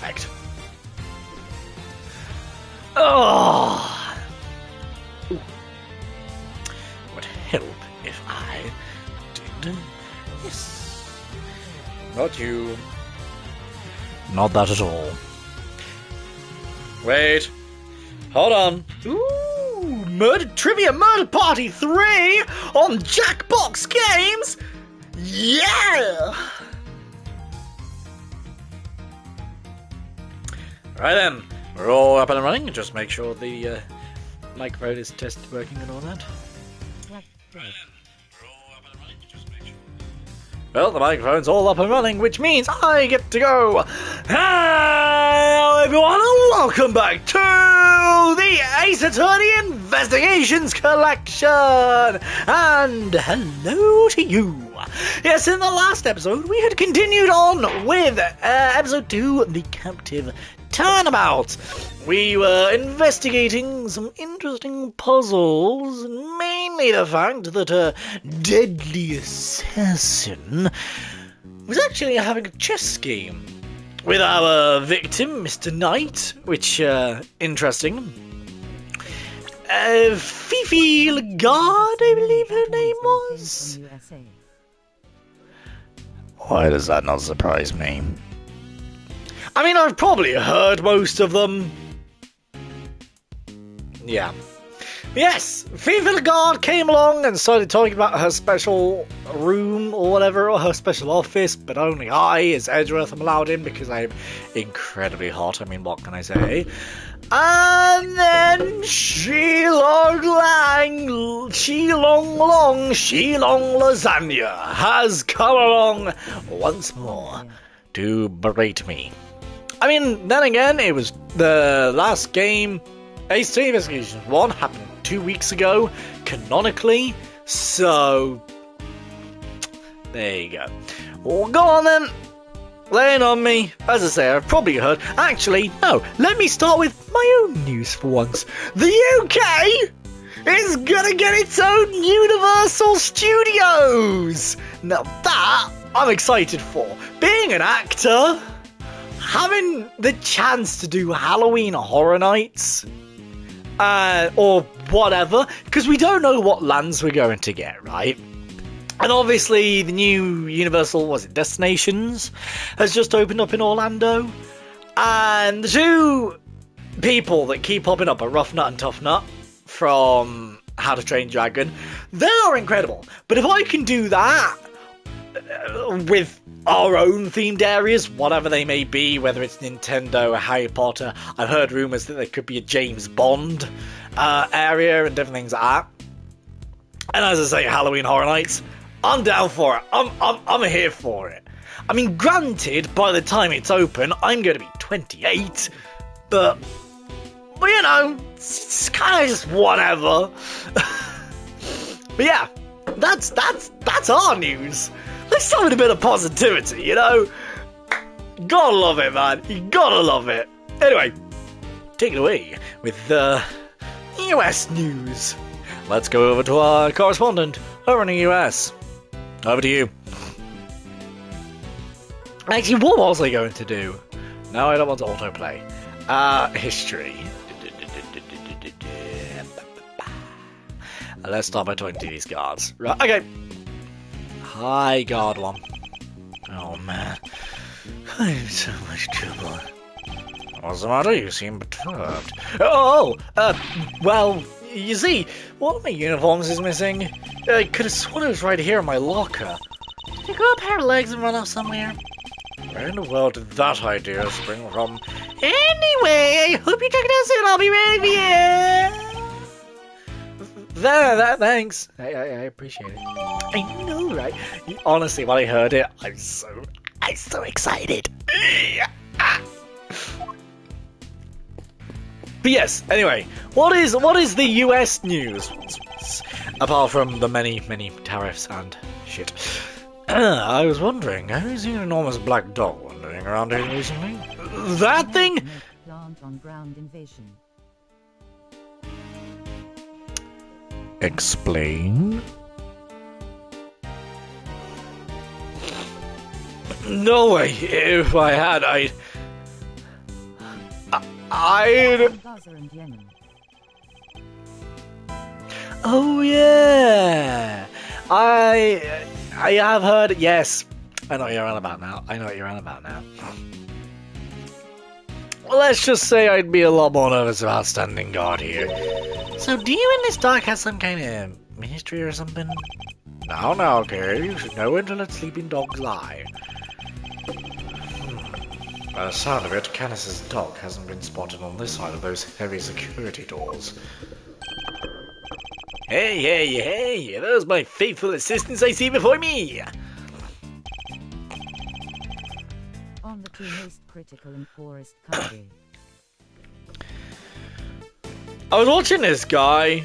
Perfect. Oh, would help if I did this. Not you. Not that at all. Wait. Hold on. Ooh, Murder Party 3 on Jackbox Games. Yeah. Right then. We're all up and running. Just make sure the microphone is tested, working, and all that. Well, the microphone's all up and running, which means I get to go. Hello, everyone, and welcome back to the Ace Attorney Investigations Collection. And hello to you. Yes, in the last episode, we had continued on with episode 2, The Captive Turnabout. We were investigating some interesting puzzles, and mainly the fact that a deadly assassin was actually having a chess game with our victim, Mr. Knight, which, interesting. Fifi Lagarde, I believe her name was. Why does that not surprise me? I mean, I've probably heard most of them. Yeah. Yes, Fifi Lagarde came along and started talking about her special room or whatever, or her special office, but only I, as Edgeworth, am allowed in because I'm incredibly hot. I mean, what can I say? And then Shilong Lasagna has come along once more to berate me. I mean, then again, it was the last game. Ace Attorney Investigations 1 happened 2 weeks ago, canonically, so there you go. Well, go on then, lay it on me. As I say, I've probably heard. Actually, no, let me start with my own news for once. The UK is gonna get its own Universal Studios! Now that, I'm excited for. Being an actor, having the chance to do Halloween Horror Nights, or whatever, because we don't know what lands we're going to get, right? And obviously the new Universal, Destinations, has just opened up in Orlando, and the two people that keep popping up are Rough Nut and Tough Nut from How to Train Your Dragon. They are incredible, but if I can do that with our own themed areas, whatever they may be, whether it's Nintendo or Harry Potter. I've heard rumours that there could be a James Bond area and different things like that. And as I say, Halloween Horror Nights, I'm down for it. I'm here for it. I mean, granted, by the time it's open, I'm going to be 28, but you know, it's kind of just whatever. But yeah, that's our news. Let's start with a bit of positivity, you know? Gotta love it, man. You gotta love it. Anyway, take it away with the US news. Let's go over to our correspondent over in the US. Over to you. Actually, what was I going to do? No, I don't want to autoplay. History. Let's start by talking to these guards. Right, okay. Hi, guard one. Oh, man. I'm in so much trouble. What's the matter? You seem perturbed. Well, you see, one of my uniforms is missing. I could have sworn it was right here in my locker. Did you grow a pair of legs and run off somewhere? Where in the world did that idea spring from? Anyway, I hope you check it out soon. I'll be ready for you. Thanks. I appreciate it. I know, right? Honestly, when I heard it, I'm so excited. But yes, anyway, what is the US news? Apart from the many tariffs and shit. I was wondering, have you seen an enormous black dog wandering around here recently? That thing? Plant on ground invasion. Explain? No way. If I had, I. Gaza and Yemen. Oh yeah, I have heard. Yes, I know what you're on about now. I know what you're on about now. Well, let's just say I'd be a lot more nervous about standing guard here. So, do you in this dark have some kind of ministry or something? Now, okay, you should know when to let sleeping dogs lie. By the sound of it, Canis's dog hasn't been spotted on this side of those heavy security doors. Hey, are those my faithful assistants I see before me? On the two most critical and poorest country. I was watching this guy.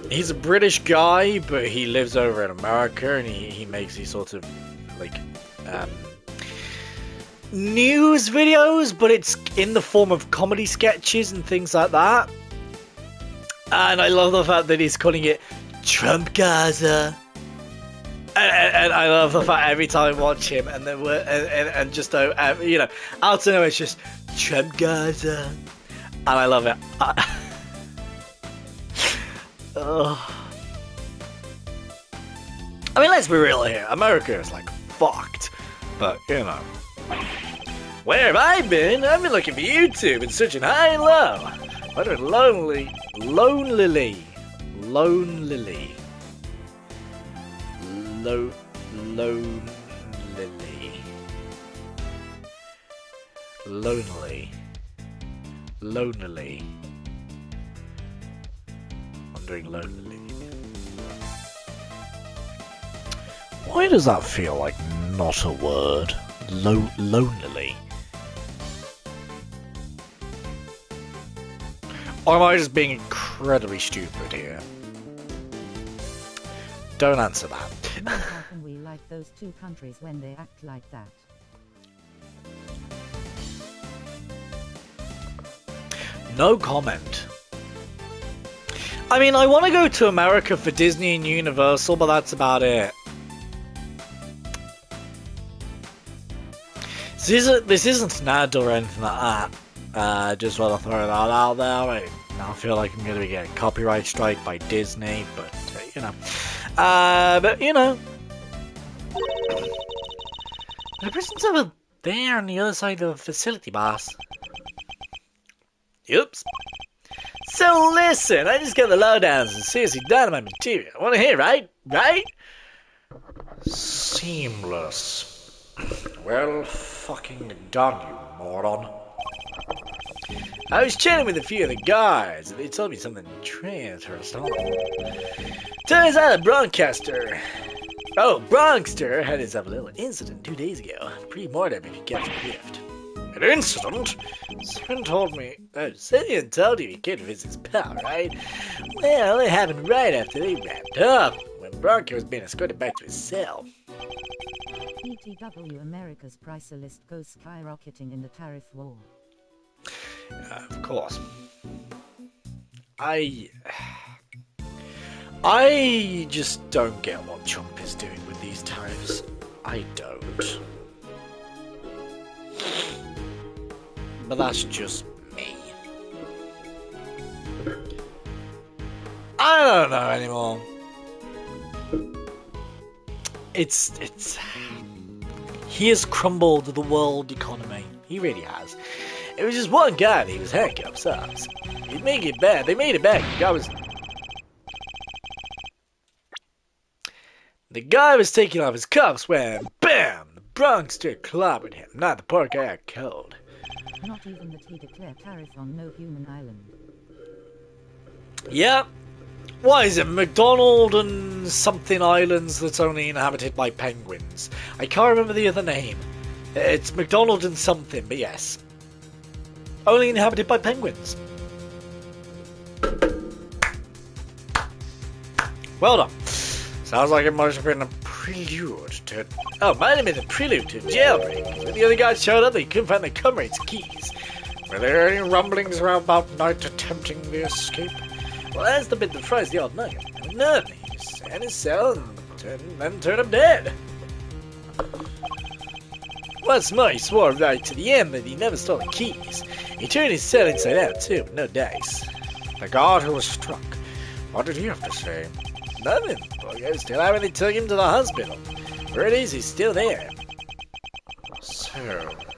He's a British guy, but he lives over in America, and he makes these sorts of like news videos, but it's in the form of comedy sketches and things like that. And I love the fact that he's calling it Trump Gaza. And I love the fact every time I watch him, and then and just you know, out of nowhere it's just Trump Gaza, and I love it. I mean, let's be real here. America is like fucked, but you know, where have I been? I've been looking for YouTube and searching high and low. Wondering lonely. Lonely. Lonely. Wondering lonely. Why does that feel like not a word? Lonely. Or am I just being incredibly stupid here? Don't answer that. How can we like those two countries when they act like that? No comment. I mean, I want to go to America for Disney and Universal, but that's about it. This isn't an ad or anything like that. Just want to throw that out there. I feel like I'm going to be getting a copyright strike by Disney, but you know. But you know, the person's over there on the other side of the facility, boss. Oops. So listen, I just got the lowdowns and seriously dynamite material. Want to hear, right? Right? Seamless. Well fucking done, you moron. I was chatting with a few of the guards, and they told me something interesting. Turns out a broadcaster, Bronxter had himself a little incident 2 days ago. Pre-mortem if you get the gift. An incident? Someone told me, Simeon told you he came to visit his pal, right? Well, it happened right after they wrapped up, when Bronco was being escorted back to his cell. PTW America's price list goes skyrocketing in the tariff war. Of course. I just don't get what Trump is doing with these tariffs. I don't. But that's just me. I don't know anymore. He has crumbled the world economy. He really has. It was just one guy that he was handcuffs up. He'd make it bad. They made it bad. The guy was taking off his cuffs when, bam, the Bronxter clobbered him. Not the poor guy got cold. Not even that he declared tariff on no human island. Yep. Why is it McDonald and something islands that's only inhabited by penguins? I can't remember the other name. It's McDonald and something, but yes. Only inhabited by penguins. Well done. Sounds like it must have been a prelude to... Oh, might have been a prelude to jailbreak. When the other guys showed up, they couldn't find the comrade's keys. Were there any rumblings around about night attempting the escape? Well, that's the bit that fries the old nugget. None. He sat in his cell and then turned up dead. What's more, he swore right to the end that he never stole the keys. He turned his cell inside out too, with no dice. The guard who was struck, what did he have to say? Nothing. Boy, still haven't they took him to the hospital. Where it is, he's still there. So,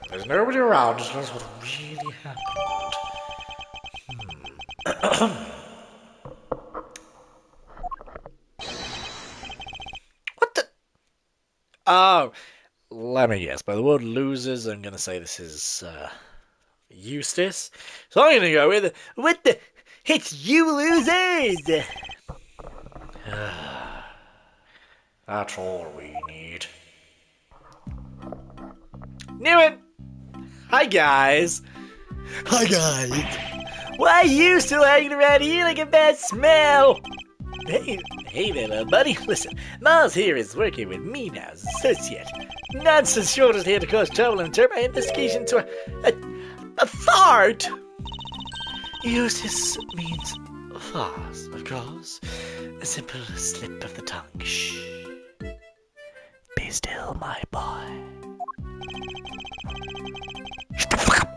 there's nobody around to tell us what really happened. What the? Oh, let me guess. By the word losers, I'm gonna say this is Eustace. So I'm gonna go with it's you losers. That's all we need. Knew it. Hi guys. Hi guys. Why are you still hanging around here like a bad smell? Hey there, little buddy. Listen, Miles here is working with me now as associate. Nonsense short is here to cause trouble and turn my investigation to a fart. Eustace means farce, of course. A simple slip of the tongue. Shh. Be still, my boy. Shut the fuck up.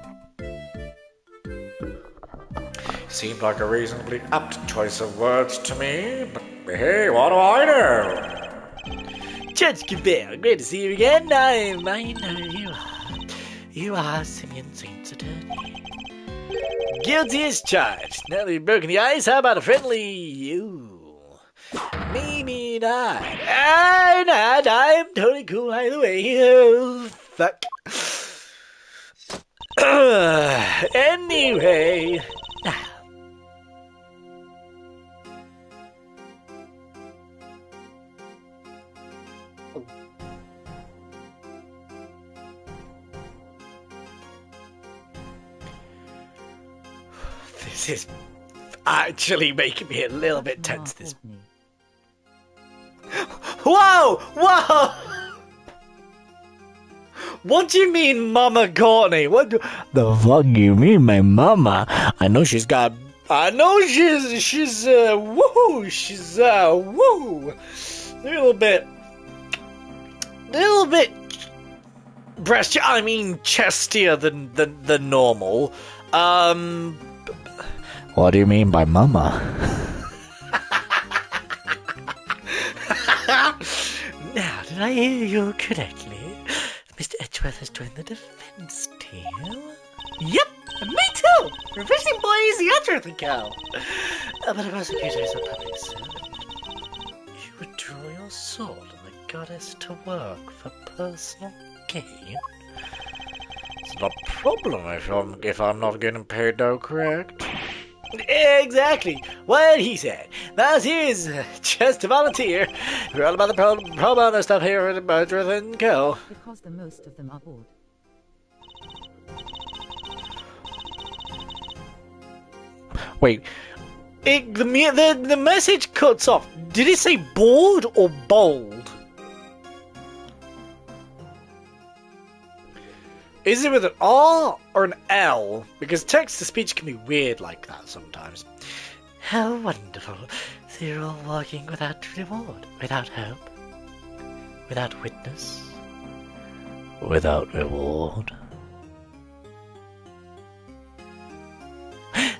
Seemed like a reasonably apt choice of words to me, but hey, what do I know? Judge Cabell, great to see you again. I know you are. You are Simeon Saint's attorney. Guilty as charged. Now that you've broken the ice, how about a friendly you? Maybe not. I'm totally cool either way. Oh, fuck. Anyway. This is actually making me a little bit tense. This. Whoa! Whoa! What do you mean, Mama Courtney? What the fuck you mean, my mama? I know she's got. I know she's woo. She's woo. Little bit breast. I mean, chestier than normal. What do you mean by mama? Now, did I hear you correctly? Mr. Edgeworth has joined the defense team. Yep, me too. Refreshing boy is the Edgeworth account. But a prosecutor is a public servant. You would draw your sword and the goddess to work for personal gain? It's not a problem if I'm not getting paid though, correct? Exactly what he said. That is just a volunteer. We're all about the pro bono stuff here at Edgeworth & Co. Because the most of them are bored. Wait, the message cuts off. Did it say bored or bold? Is it with an R or an L? Because text-to-speech can be weird like that sometimes. How wonderful. So you're all walking without reward, without hope, without witness, without reward.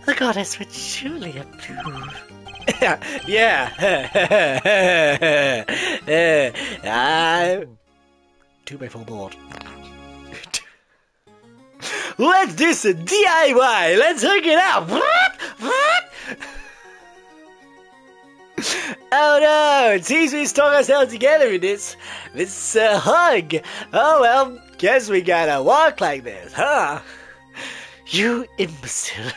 The goddess would surely approve. Yeah. I'm 2x4 board. Let's do some DIY. Let's hook it up. Oh no, it seems we stuck ourselves together in this hug. Oh well, guess we gotta walk like this, huh? You imbecile.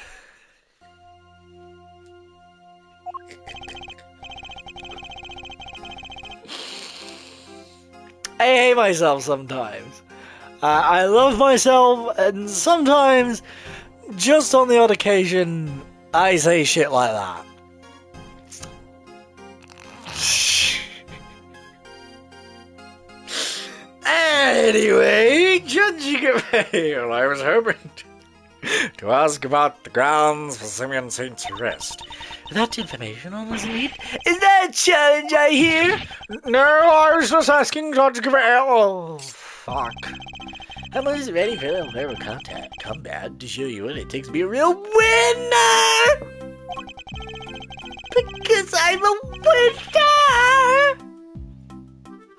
I hate myself sometimes. I love myself, and sometimes, just on the odd occasion, I say shit like that. Anyway, Judge Gavale, I was hoping to ask about the grounds for Simeon Saint's arrest. That information on his lead? Is that a challenge I hear? No, I was just asking Judge Gavale. Oh, fuck. I'm always ready for a verbal combat to show you what it takes to be a real winner! Because I'm a winner!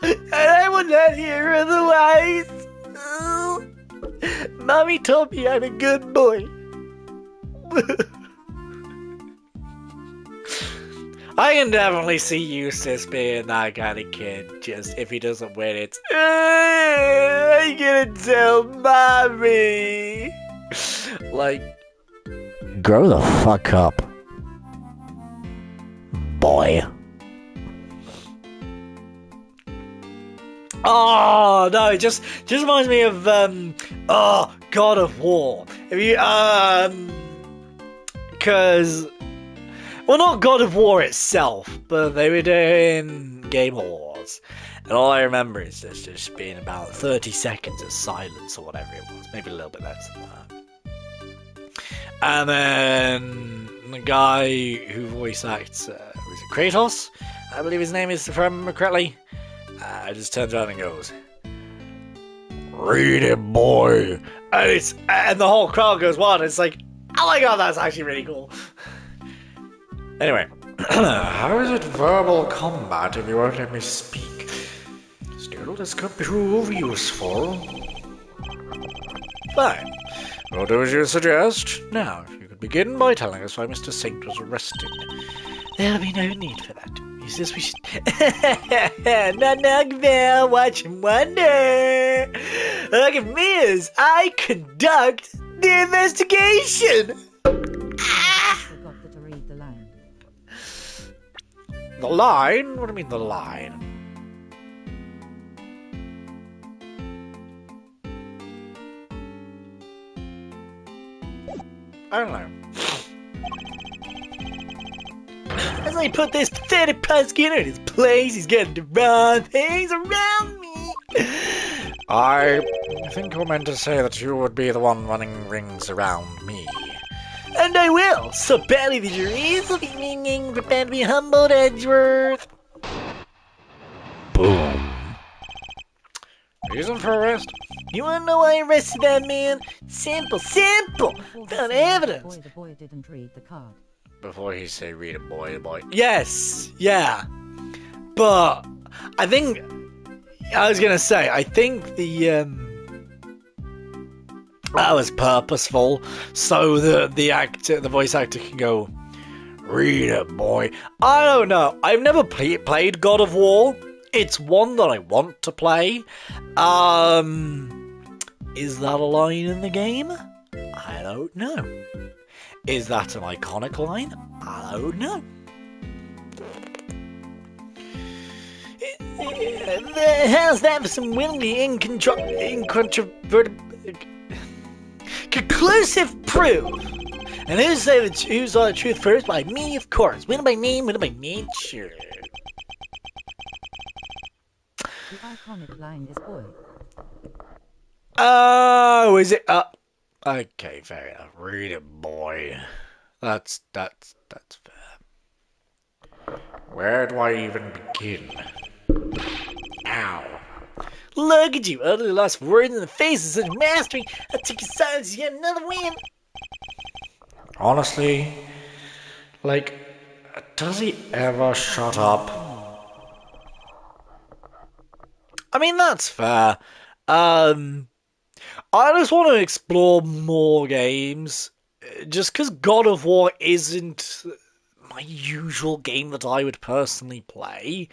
And I will not hear otherwise. Mommy told me I'm a good boy. I can definitely see Eustace being that kind of kid. Just if he doesn't win, it's I'm gonna tell mommy. Like, grow the fuck up, boy. Oh no! It just reminds me of God of War. If you because. Well, not God of War itself, but they were doing Game Awards. And all I remember is there's just being about 30 seconds of silence or whatever it was. Maybe a little bit less than that. And then the guy who voice acts, was it Kratos? I believe his name is, if I remember correctly. Just turns around and goes, "Read it, boy." And the whole crowd goes wild. It's like, oh my god, that's actually really cool. Anyway, how is it verbal combat if you won't let me speak? Still, this could prove useful. Fine. We'll do as you suggest. Now, if you could begin by telling us why Mr. Saint was arrested. There'll be no need for that. He says we should... Knock, knock, bell, watch and wonder. Look at me as I conduct the investigation. The line? What do you mean the line? I don't know. As I put this pathetic Skinner in his place, he's getting to run things around me. I think you meant to say that you would be the one running rings around me. And I will, so badly the juries will be ringing, prepare to be humbled, Edgeworth. Boom. Reason for arrest? You wanna know why I arrested that man? Simple! Found evidence! The boy didn't read the card. Before he say read it, boy, the boy. Yes! Yeah. But, I think, I was gonna say, I think that was purposeful, so the voice actor can go, "Read it, boy." I don't know. I've never played God of War. It's one that I want to play. Is that a line in the game? I don't know. Is that an iconic line? I don't know. How's that for some willingly incontrovertible... conclusive proof. And who's the truth first? By me, of course. Win by name, win by nature. The iconic line is boy. Oh, is it? Okay, fair enough. Read it, boy. That's fair. Where do I even begin? Ow. Look at you, utterly lost words in the face of such mastery. I took your silence yet another win. Honestly, like, does he ever shut up? I mean, that's fair. I just want to explore more games. Just because God of War isn't my usual game that I would personally play.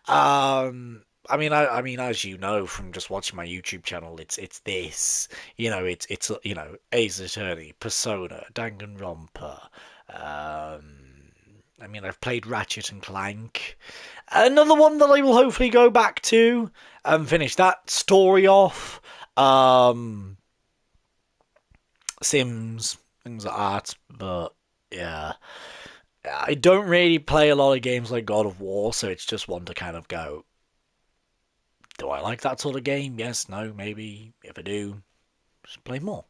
I mean, as you know from just watching my YouTube channel, it's this, it's Ace Attorney, Persona, Danganronpa. I mean, I've played Ratchet and Clank. Another one that I will hopefully go back to and finish that story off. Sims, things like that. But yeah, I don't really play a lot of games like God of War, so it's just one to kind of go, do I like that sort of game? Yes, no, maybe. If I do, just play more.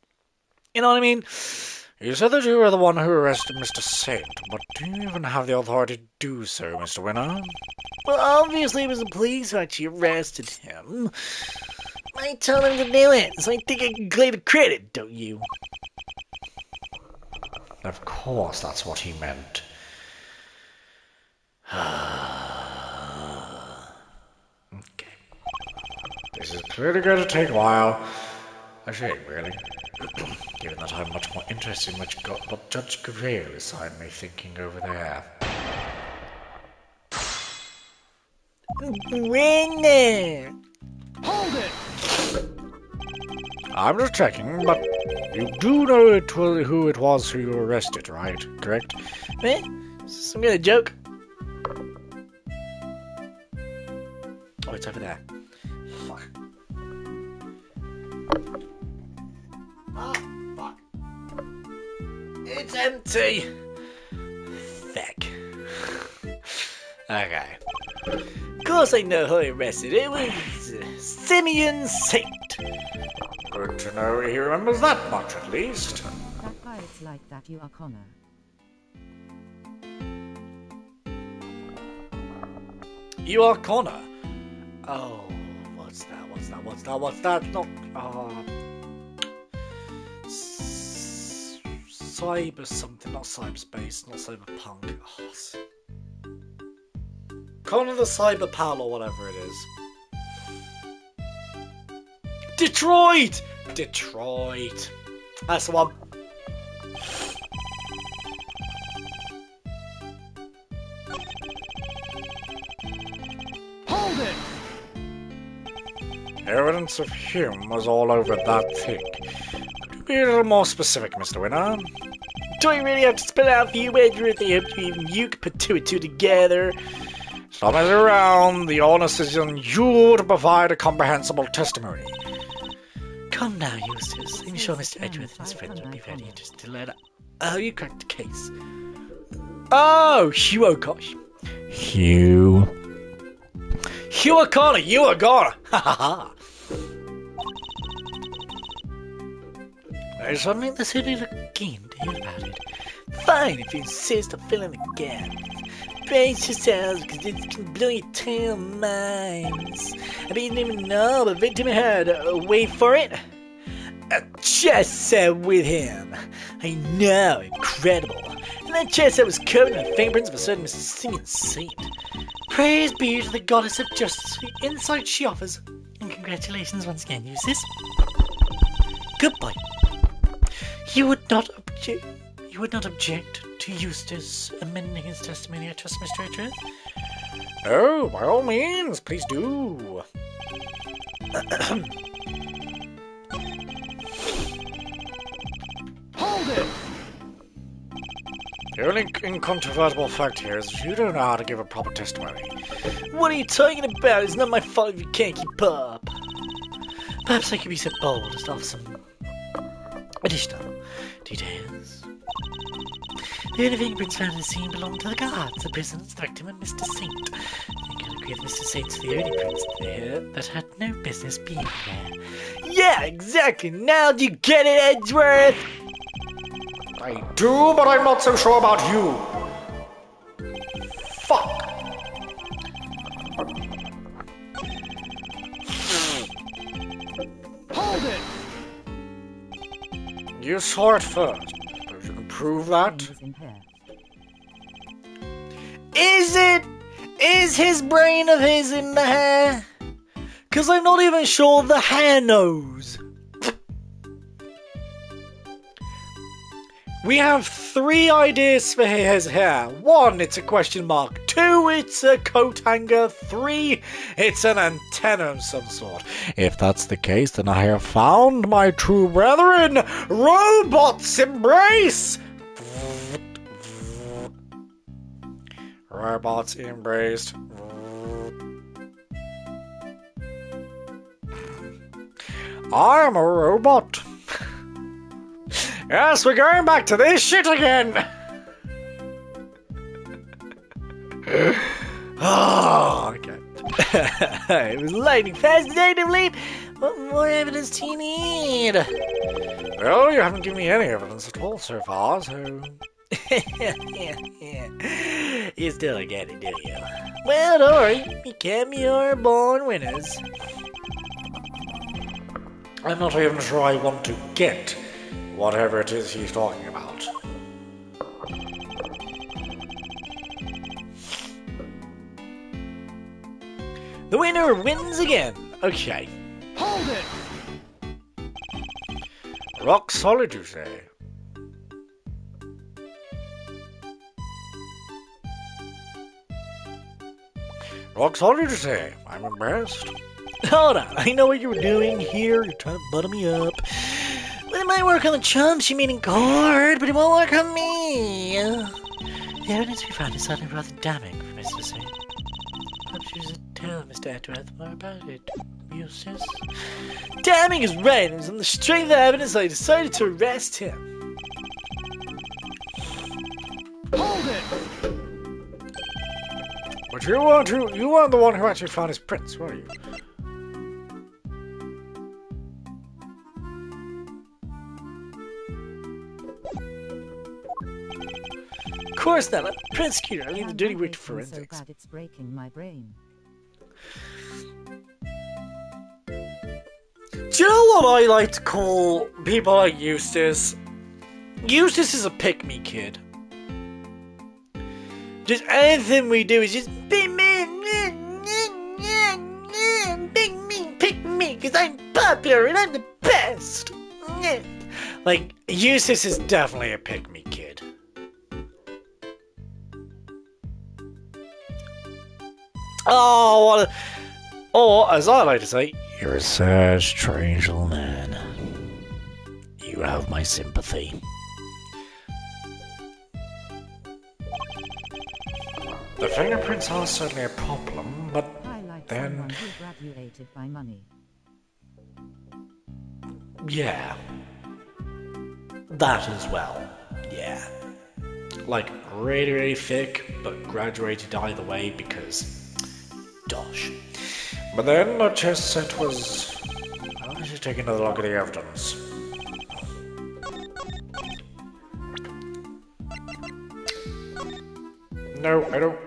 You know what I mean? You said that you were the one who arrested Mr. Saint, but do you even have the authority to do so, Mr. Winner? Well, obviously it was the police who actually arrested him. I told him to do it, so I think I can claim the credit, don't you? Of course, that's what he meant. Okay. This is clearly going to take a while. A shame, really. Given that I'm much more interested in what Judge Grail assigned me thinking over there. Winner! Hold it! I'm just checking, but you do know who it was who you arrested, right? Correct? Eh? Some kind of joke? Oh, it's over there. Fuck. Ah, fuck. It's empty! Feck. Okay. Of course I know who I arrested. It was Simeon Saint. Good to know he remembers that much, at least. That why it's like that, you are Connor. You are Connor. Oh, what's that? Not, cyber something, not cyberspace, not cyberpunk. Oh, Connor the Cyber Pal or whatever it is. Detroit! Detroit. That's the one. Hold it! Evidence of him was all over that thing. Could you be a little more specific, Mr. Winner? Do I really have to spell it out for you, Edward? I hope even you can put two and two together. Stop messing around. The onus is on you to provide a comprehensible testimony. Come now, Eustace. I'm sure Mr. Edgeworth and his friends will be very interested to learn how you cracked the case. Oh, Hugh O'Connor. Hugh O'Connor, you O'Connor! Ha ha ha! I suddenly the city look keen to hear about it. Fine, if you insist on filling the gap. Brace yourselves, because it can blow your tail minds. I mean, you didn't even know the victim had. Wait for it. A chess set with him. I know, incredible. And that chess set was covered in the fingerprints of a certain Mr. Simeon Saint. Praise be to the goddess of justice for the insight she offers. And congratulations once again, Eustace. Goodbye. You would not object to Eustace amending his testimony, I trust, Mr. Edgeworth? Oh, by all means, please do. Hold it! The only incontrovertible fact here is that you don't know how to give a proper testimony. What are you talking about? It's not my fault if you can't keep up. Perhaps I could be so bold as to offer some additional details. The only fingerprints found in the scene belong to the guards, the prisoners, the victim, and Mr. Saint. I think I'll agree that Mr. Saint's the only prints there that had no business being there. Yeah, exactly! Now do you get it, Edgeworth? I do, but I'm not so sure about you. Fuck. Hold it! You saw it first. Suppose you can prove that? Is it? Is his brain of his in the hair? Because I'm not even sure the hair knows. We have 3 ideas for his hair. 1, it's a question mark. 2, it's a coat hanger. 3, it's an antenna of some sort. If that's the case, then I have found my true brethren. Robots embrace! Robots embraced. I'm a robot. Yes, we're going back to this shit again! Oh, okay. It was lightning fast, detective. What more evidence do you need? Well, you haven't given me any evidence at all so far, so... You still don't get it, do you? Well, don't worry. You can't be your born winners. I'm not even sure I want to get whatever it is he's talking about. The winner wins again. Okay. Hold it! Rock solid, you say? Rock solid, you say? I'm impressed. Hold on, I know what you were doing here. You're trying to butter me up. Well, it might work on the chumps you mean in court, but it won't work on me. The evidence we found is certainly rather damning, for Mr. to say. Perhaps you should tell Mr. Etworth more about it, Eustace. Damning is right, and it was on the strength of the evidence I decided to arrest him. Hold it! But you weren't the one who actually found his prints, were you? Of course not. I'm a prosecutor. I leave the dirty work to forensics. So bad it's breaking my brain. Do you know what I like to call people like Eustace? Eustace is a pick-me kid. Just anything we do is just pick me, because I'm popular and I'm the best. Like, Eustace is definitely a pick-me kid. Oh, what a... Or, as I like to say, you're a sad, strange little man. You have my sympathy. The fingerprints are certainly a problem, but I like then... someone who graduated by money. Yeah. That as well. Yeah. Like, really, really thick, but graduated either way because... Dosh. But then the chest set was... I should take another look at the evidence. No, I don't...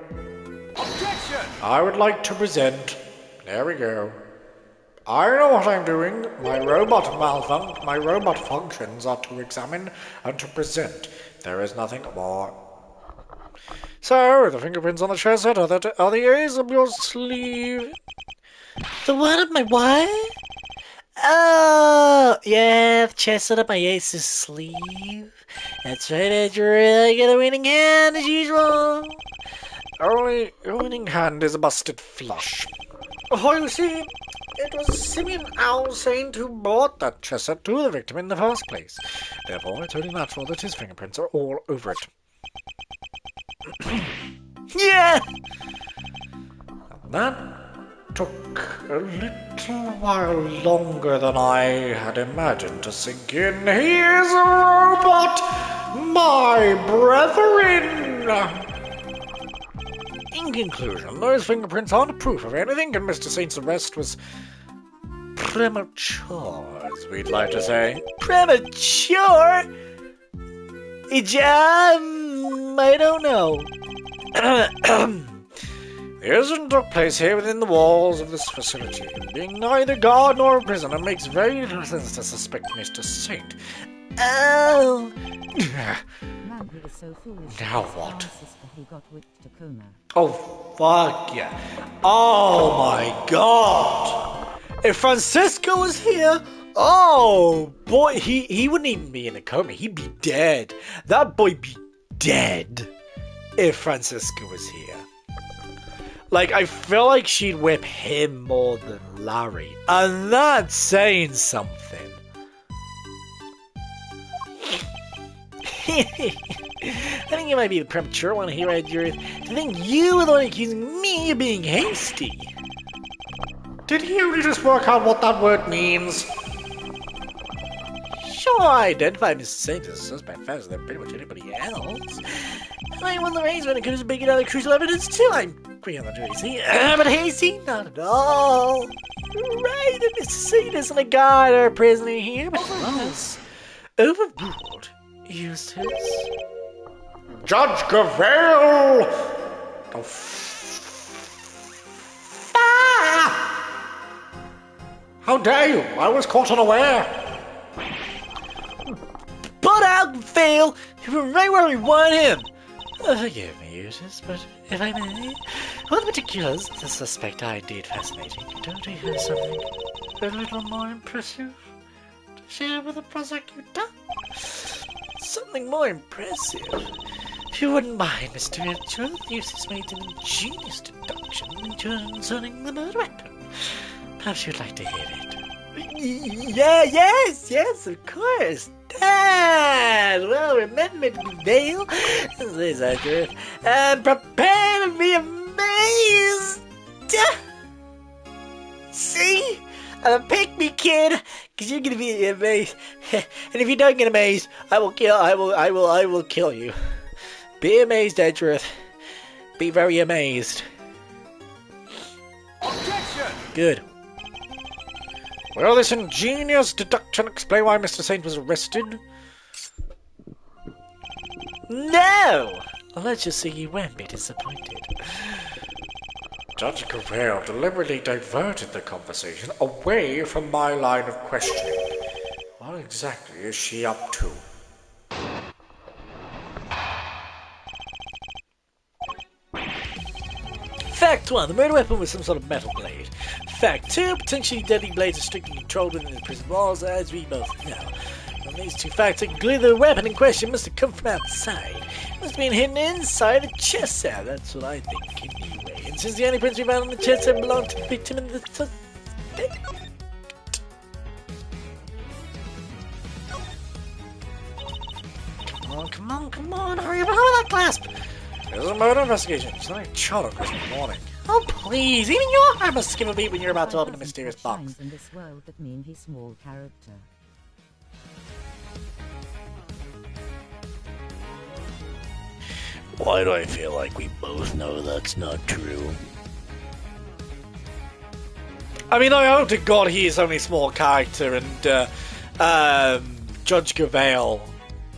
Objection! I would like to present... There we go. I know what I'm doing. My robot functions are to examine and to present. There is nothing more. So, the fingerprints on the chest set are the A's of your sleeve. The what of my what? Oh, yeah, the chest set up my ace's sleeve. That's right, Andrew. I get a winning hand as usual. Only your winning hand is a busted flush. Oh, you see, it was Simeon Owl Saint who brought that chest set to the victim in the first place. Therefore, it's only natural that his fingerprints are all over it. Yeah! That took a little while longer than I had imagined to sink in. He is a robot, my brethren! In conclusion, those fingerprints aren't proof of anything, and Mr. Saint's arrest was premature, as we'd like to say. Premature? I don't know. The incident took place here within the walls of this facility. Being neither guard nor a prisoner makes very little sense to suspect Mr. Saint. Oh. Man who was so foolish. Now his what? sister he got whipped to coma. Oh, fuck yeah. Oh my god. If Francisco was here, oh boy, he wouldn't even be in a coma. He'd be dead. That boy'd be dead if Francisco was here. Like, I feel like she'd whip him more than Larry. And that's saying something. I think it might be the premature one here, Edgeworth. To think you were the one accusing me of being hasty. Did you just work out what that word means? Sure, I identified Mr. Saint as a suspect faster than pretty much anybody else. I won the race when it comes to bringing out the crucial evidence too. I'm pretty on the jury, see? But hasty? Not at all. Right, that Mr. Saint isn't a guard or a prisoner here, but was. Overruled, Eustace. Judge Gavale! How dare you? I was caught unaware. But I'll fail. You were right where we want him. Forgive me, Eustace, but if I may, what the particulars of the suspect are indeed fascinating. Don't we have something a little more impressive to share with the prosecutor? Something more impressive? If you wouldn't mind, Mr. Edgeworth, Eustace made an ingenious deduction concerning the murder weapon. Perhaps you'd like to hear it. Yes, of course. Dad! Well, remember to be veiled, says Edgeworth, and prepare to be amazed. See? Pick me, kid, because you're gonna be amazed. And if you don't get amazed, I will kill you. Be amazed, Edgeworth. Be very amazed. Objection! Good. Will this ingenious deduction explain why Mr. Saint was arrested? No! Let's just say you won't be disappointed. Judge Gravale deliberately diverted the conversation away from my line of questioning. What exactly is she up to? Fact 1. The murder weapon was some sort of metal blade. Fact 2. Potentially deadly blades are strictly controlled within the prison walls, as we both know. From these two facts, I conclude the weapon in question must have come from outside. It must have been hidden inside a chest set. That's what I think, anyway. And since the only prints we found on the chest set belonged to the victim and the suspect... Come on, hurry up, how that clasp? This is a murder investigation. It's not a child on Christmas morning. Oh, please. Even your heart must skip a beat when you're about to open a mysterious box. Signs in this world that mean he's small character. Why do I feel like we both know that's not true? I mean, I hope to God he is only a small character and Judge Gravale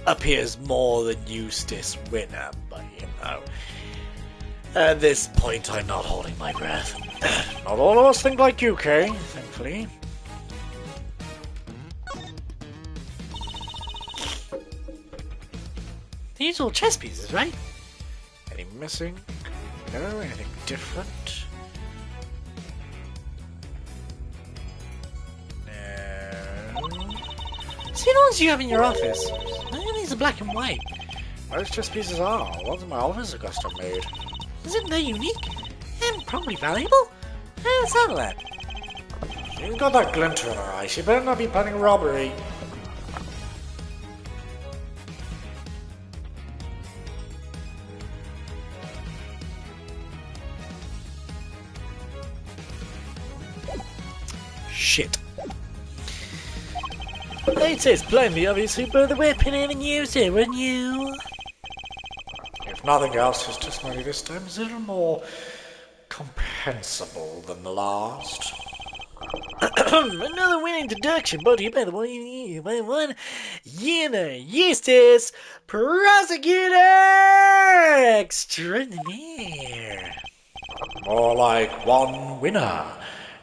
appears more than Eustace Winner, but you know. At this point, I'm not holding my breath. Not all of us think like you, Kay, thankfully. These are all chess pieces, right? Any missing? No? Anything different? No. See the ones you have in your office? None of these are black and white. Most chess pieces are. Ones in my office are custom made. Isn't they unique? And probably valuable? Let's handle that. She's got that glinter in her eye. She better not be planning a robbery. Shit. It says plainly, obviously, but the weapon haven't used it, wouldn't you? If nothing else, his testimony this time is a little more compensable than the last. Another winning deduction, but you better one. Eustace, prosecutor extraordinaire. More like one winner.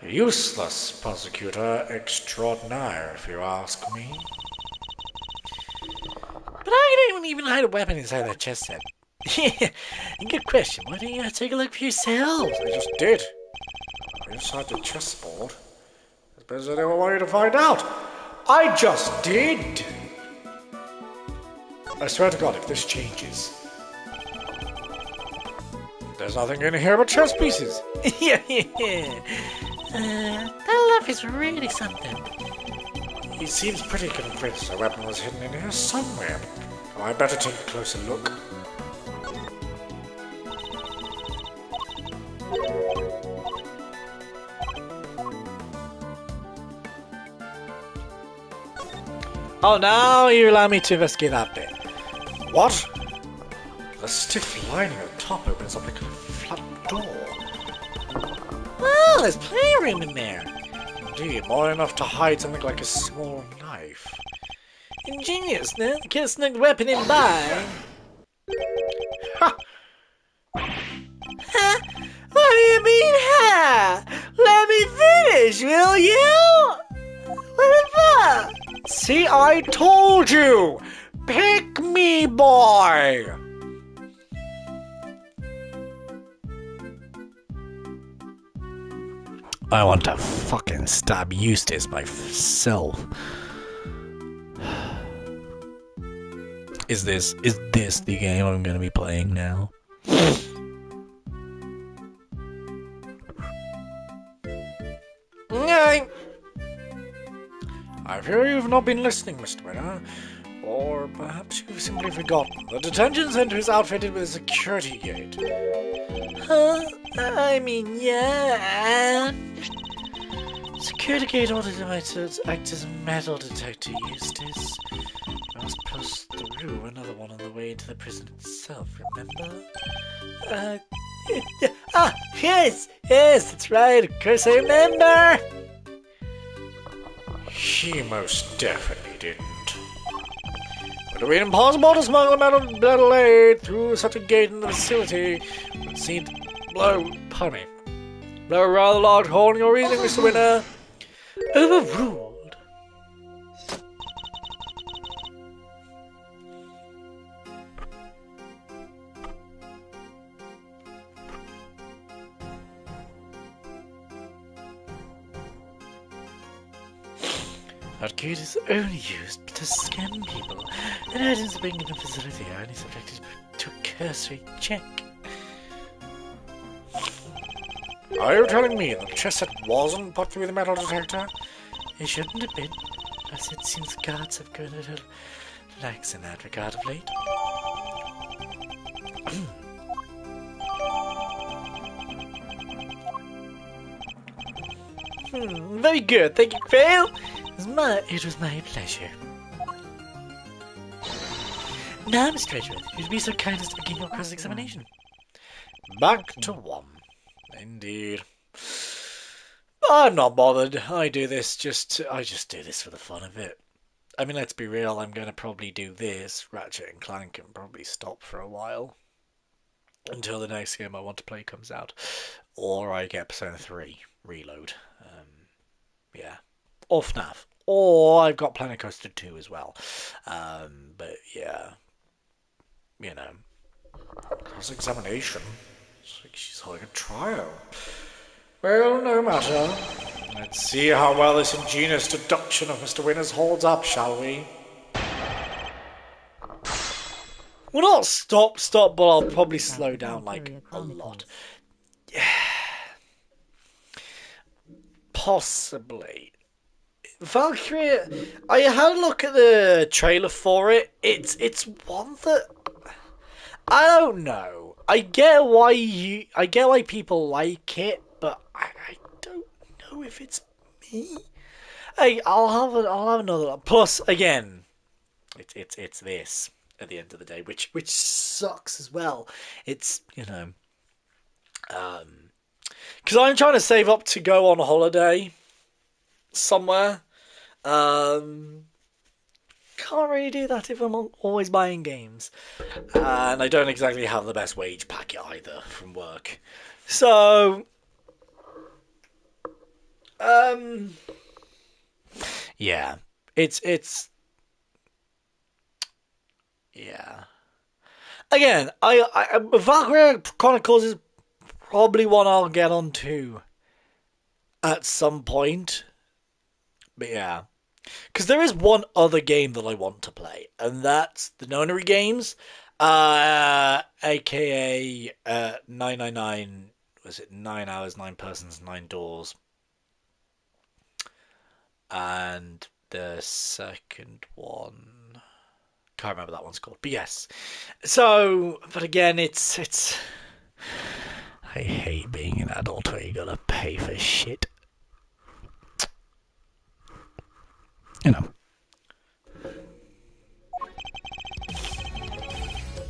Useless prosecutor extraordinaire, if you ask me. But I don't even hide a weapon inside that chest set. Good question. Why don't you take a look for yourselves? I just did. Inside the chessboard. I suppose I don't want you to find out. I just did. I swear to God, if this changes. There's nothing in here but chess pieces. Yeah. That laugh is really something. He seems pretty convinced a weapon was hidden in here somewhere. Oh, I better take a closer look. Oh, now you allow me to investigate that bit. What? The stiff lining at the top opens up like a flat door. Well, there's plenty of room in there. Indeed, more than enough to hide something like a small knife. Ingenious, no? The kid snuck the weapon in by. Ha! Ha? What do you mean, ha? Let me finish, will you? Whatever. See, I told you. Pick me, boy. I want to fucking stab Eustace myself. Is this the game I'm gonna be playing now? Yay! I fear you've not been listening, Mr. Winner. Or perhaps you've simply forgotten. The detention center is outfitted with a security gate. Huh? I mean, yeah. Security gate automated act as a metal detector, Eustace. You must pass through another one on the way to the prison itself, remember? Yes, that's right, of course I remember! He most definitely didn't. It would be impossible to smuggle metal aid through such a gate in the facility. It would seem to blow a rather large hole in your reasoning, Mr. Winner. Overruled. That gate is only used to scam people, and items being in the facility are only subjected to a cursory check. Are you telling me that the chest set wasn't put through the metal detector? It shouldn't have been, as it seems guards have grown a little lax in that regard of late. Very good, thank you, Fail. It was my pleasure. Now, Mr. Edgeworth, you'd be so kind as to begin your cross-examination. Back to one. Indeed. I'm not bothered. I just do this for the fun of it. I mean, let's be real, I'm going to probably do this, Ratchet and Clank, and probably stop for a while. Until the next game I want to play comes out. Or I get Persona 3 Reload. Yeah. Or FNAF. Or I've got Planet Coaster 2 as well. But yeah. You know. Cross-examination. She's like a trial. Well, no matter. Let's see how well this ingenious deduction of Mr. Winner's holds up, shall we? Well, not stop, but I'll probably slow down, like, a lot. Yeah. Possibly. Valkyria, I had a look at the trailer for it. It's one that I don't know. I get why people like it, but I don't know if it's me. I'll have another. Plus, again, it's this at the end of the day, which sucks as well. It's because I'm trying to save up to go on a holiday somewhere. Can't really do that if I'm always buying games, and I don't exactly have the best wage packet either from work. So, yeah, it's yeah. Again, I Valkyria Chronicles is probably one I'll get onto at some point, but yeah. Because there is one other game that I want to play, and that's the Nonary games, aka 999. Was it 9 hours, 9 persons, 9 doors? And the second one, can't remember that one's called, but yes. So, but again, it's. I hate being an adult where you gotta pay for shit. You know.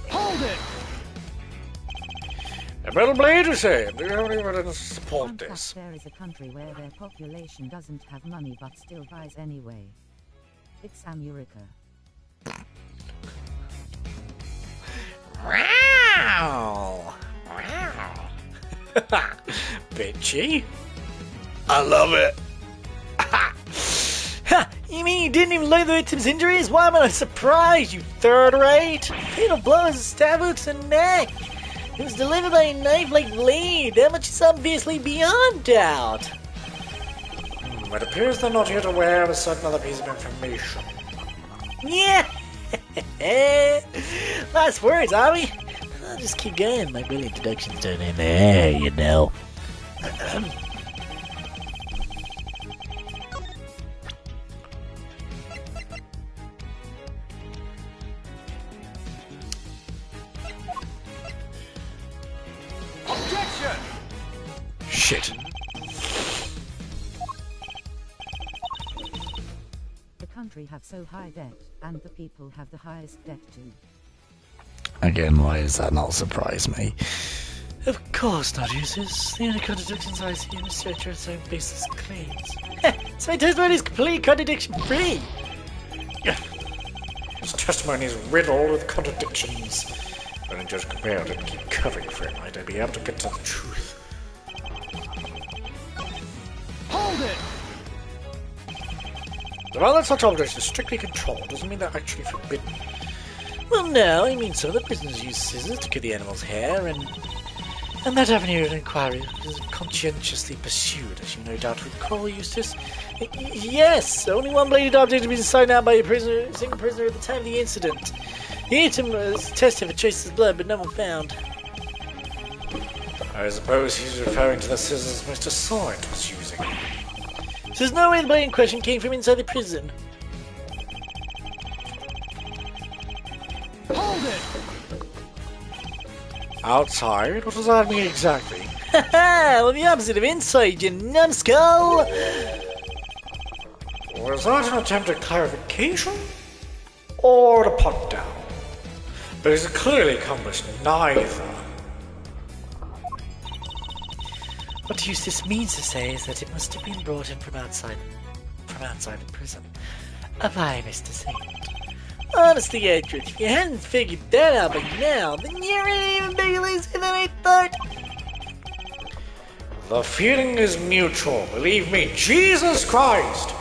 Hold it! A metal blade, you say? Do you have any evidence to support this? There is a country where their population doesn't have money but still buys anyway. It's America. Wow! Bitchy. I love it. Ha! You mean you didn't even look at the victim's injuries? Why am I surprised, you third-rate? Fatal blow is a stab wound to the neck. It was delivered by a knife-like blade. That much is obviously beyond doubt. It appears they're not yet aware of a certain other piece of information. Yeah! Last words, are we? I'll just keep going. My brilliant deductions don't end there, you know. Objection! Shit. The country have so high debt, and the people have the highest debt too. Again, why does that not surprise me? Of course not, Usus. The only contradictions I see in research are its own baseless claims. So my testimony is completely contradiction-free. His testimony is riddled with contradictions. But in Judge Compare didn't keep covering for it, might I be able to get to the truth? Hold it! The while that such objects are strictly controlled doesn't mean they're actually forbidden. Well, no, I mean some of the prisoners use scissors to cut the animal's hair, and that avenue of inquiry is conscientiously pursued, as you no doubt recall, Eustace. Yes, only one bladed object had been signed out by a single prisoner at the time of the incident. The item was tested for traces of blood, but no one found. I suppose he's referring to the scissors Mr. Sword was using. So there's no way the blade in question came from inside the prison. Hold it! Outside? What does that mean exactly? Haha! Well, the opposite of inside, you numbskull! Was that an attempt at clarification? Or to put down? But he's clearly accomplished neither. What Eustace means to say is that it must have been brought in from outside the prison. By Mr. Saint. Honestly, Edward, if you hadn't figured that out by now, then you're an even bigger loser than I thought. The feeling is mutual, believe me. Jesus Christ!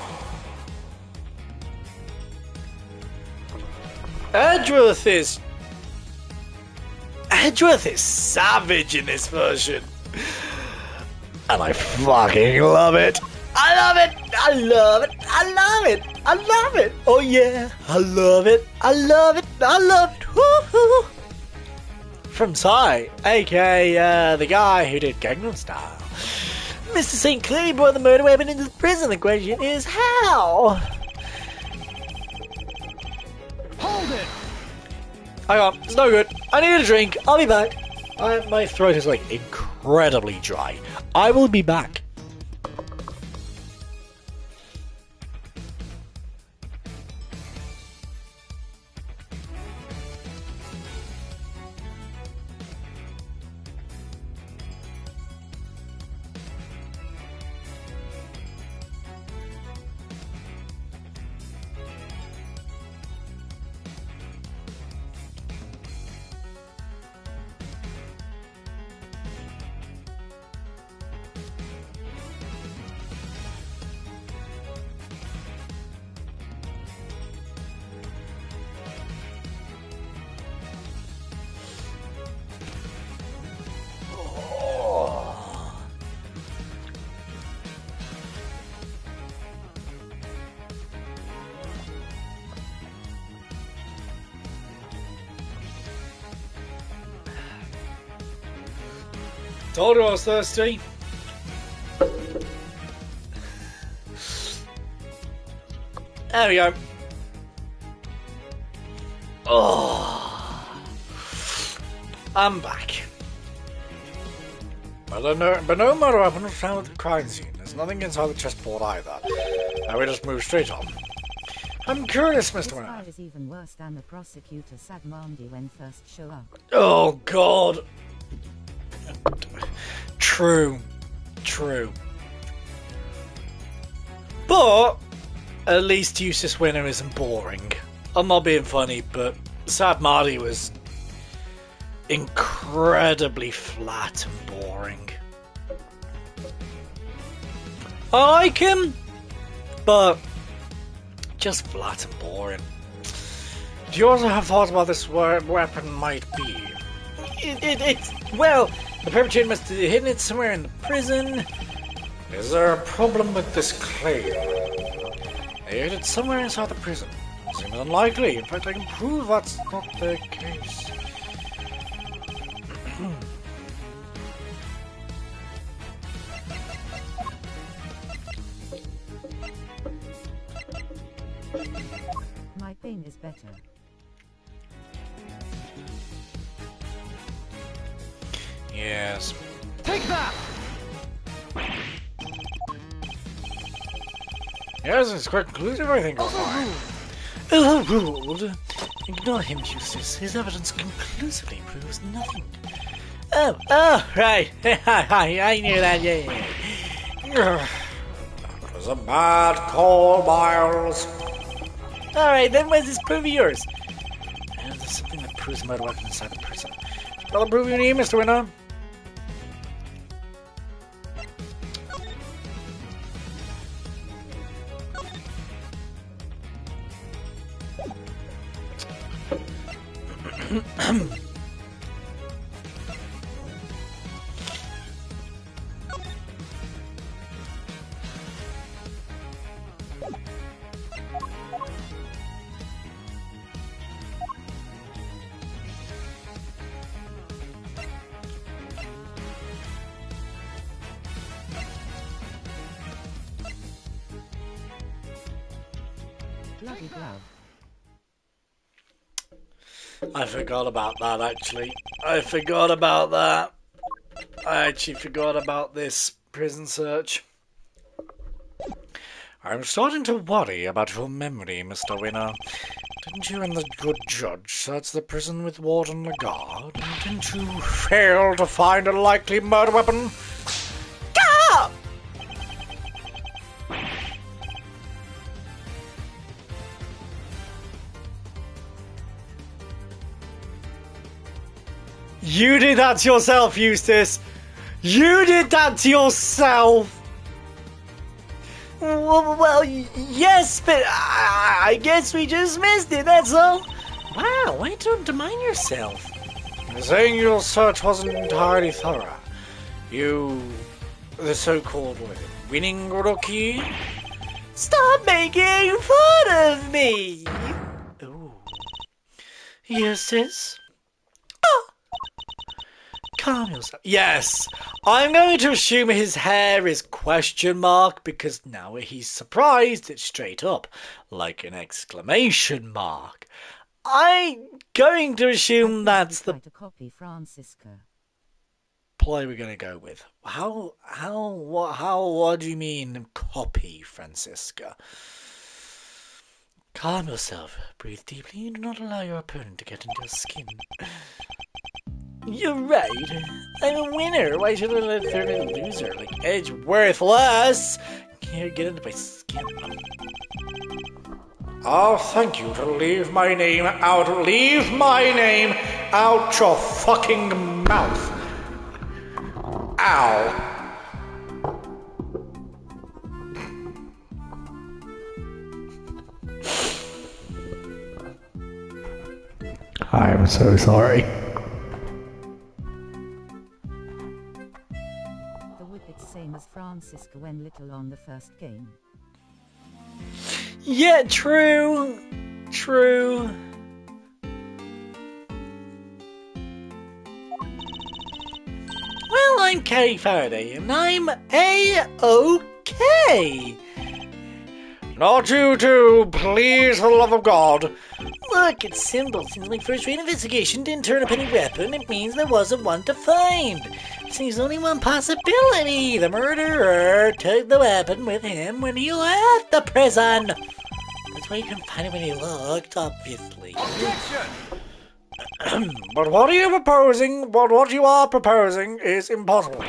Edgeworth is savage in this version. And I fucking love it. I love it! I love it! I love it! I love it! Oh yeah! I love it! I love it! I love it! Woohoo! From Psy, aka the guy who did Gangnam Style. Mr. Saint clearly brought the murder weapon into the prison. The question is how? Hold it! Hang on, it's no good. I need a drink. I'll be back. My throat is like incredibly dry. I will be back. Told you I was thirsty. There we go. Oh, I'm back. But no murder weapon was found at the crime scene. There's nothing inside the chessboard either. And we just move straight on. I'm curious, Mr. This Winner. file is even worse than the prosecutor Sadmandi when first show up. Oh God. True. But at least Eustace Winner isn't boring. I'm not being funny, but Sad Marty was incredibly flat and boring. I like him, but just flat and boring. Do you also have thoughts about this weapon might be? Well, the perpetrator must have hidden it somewhere in the prison. Is there a problem with this claim? They hid it somewhere inside the prison. Seems unlikely. In fact, I can prove that's not the case. My pain is better. Yes. Take that! Yes, it's quite conclusive, I think. Overruled. Ignore him, Eustace. His evidence conclusively proves nothing. Oh, right. I knew that, yeah. That was a bad call, Miles. Alright, then where's this proof of yours? There's something that proves a murder weapon inside the prison. Well, the proof you need, Mr. Winner. Bloody glove. I forgot about that, actually. I forgot about that. I actually forgot about this prison search. I'm starting to worry about your memory, Mr. Winner. Didn't you and the good judge search the prison with Warden Lagarde? And didn't you fail to find a likely murder weapon? Gah! You did that to yourself, Eustace! You did that to yourself! Well, yes, but I guess we just missed it, that's all. Wow, why don't you undermine yourself? You're saying your search wasn't entirely thorough. You, the so-called winning rookie? Stop making fun of me! Ooh. Eustace? Calm yourself. Yes, I'm going to assume his hair is question mark because now he's surprised it's straight up, like an exclamation mark. I'm going to assume that's the To copy Francisca. play we're going to go with. What do you mean copy, Francisca? Calm yourself, breathe deeply, and do not allow your opponent to get into your skin. You're right. I'm a winner. Why should I let a loser like Edge worthless? Can't get into my skin. I'll thank you to leave my name out. Leave my name out your fucking mouth. Ow. I'm so sorry. Same as Francisca when little on the first game. Yeah, true. True. Well, I'm Kerry Faraday, and I'm A-OK. Not you two, please, for the love of God. Look, it's simple. Since my first-rate investigation didn't turn up any weapon, it means there wasn't one to find. Seems only one possibility. The murderer took the weapon with him when he left the prison. That's why you couldn't find it when he looked, obviously. Objection! But what are you proposing? What you are proposing is impossible.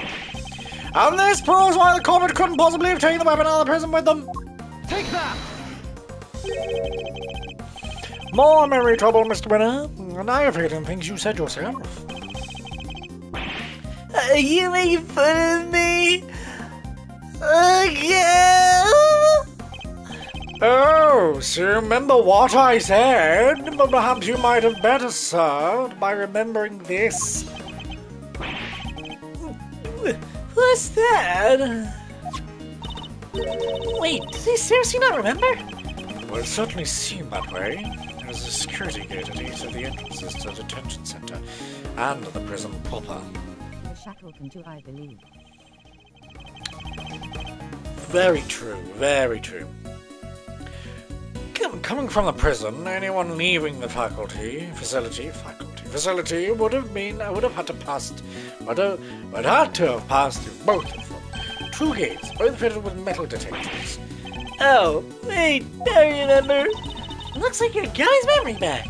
And this proves why the culprit couldn't possibly have taken the weapon out of the prison with them. Take that! More memory trouble, Mr. Winner. And I have forgotten things you said yourself. Are you making fun of me? Again? Oh, so you remember what I said? But perhaps you might have better served by remembering this. What's that? Wait, does he seriously not remember? Well, it certainly seemed that way. There's a security gate at each of the entrances to the detention center and the prison proper. The Shackleton too, I believe. Very true, very true. Coming from the prison, anyone leaving the facility would have had to have passed through both of them. Two gates, both fitted with metal detectors. Oh, wait, I remember. Looks like your guy's memory back.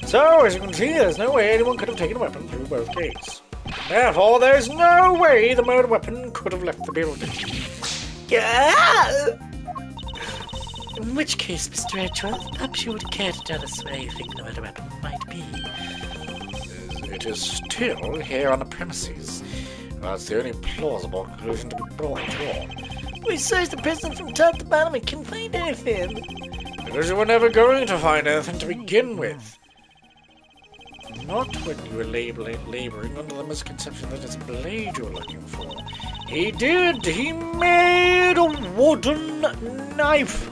So, as you can see, there's no way anyone could have taken a weapon through both gates. Therefore, there's no way the murder weapon could have left the building. Yeah. In which case, Mr. Edgeworth, perhaps you would care to tell us where you think the murder weapon might be. It is still here on the premises. That's the only plausible conclusion to be drawn. We searched the prison from top to bottom and couldn't find anything. Because you were never going to find anything to begin with. Not when you were laboring under the misconception that it's Blade you were looking for. He did! He made a wooden knife!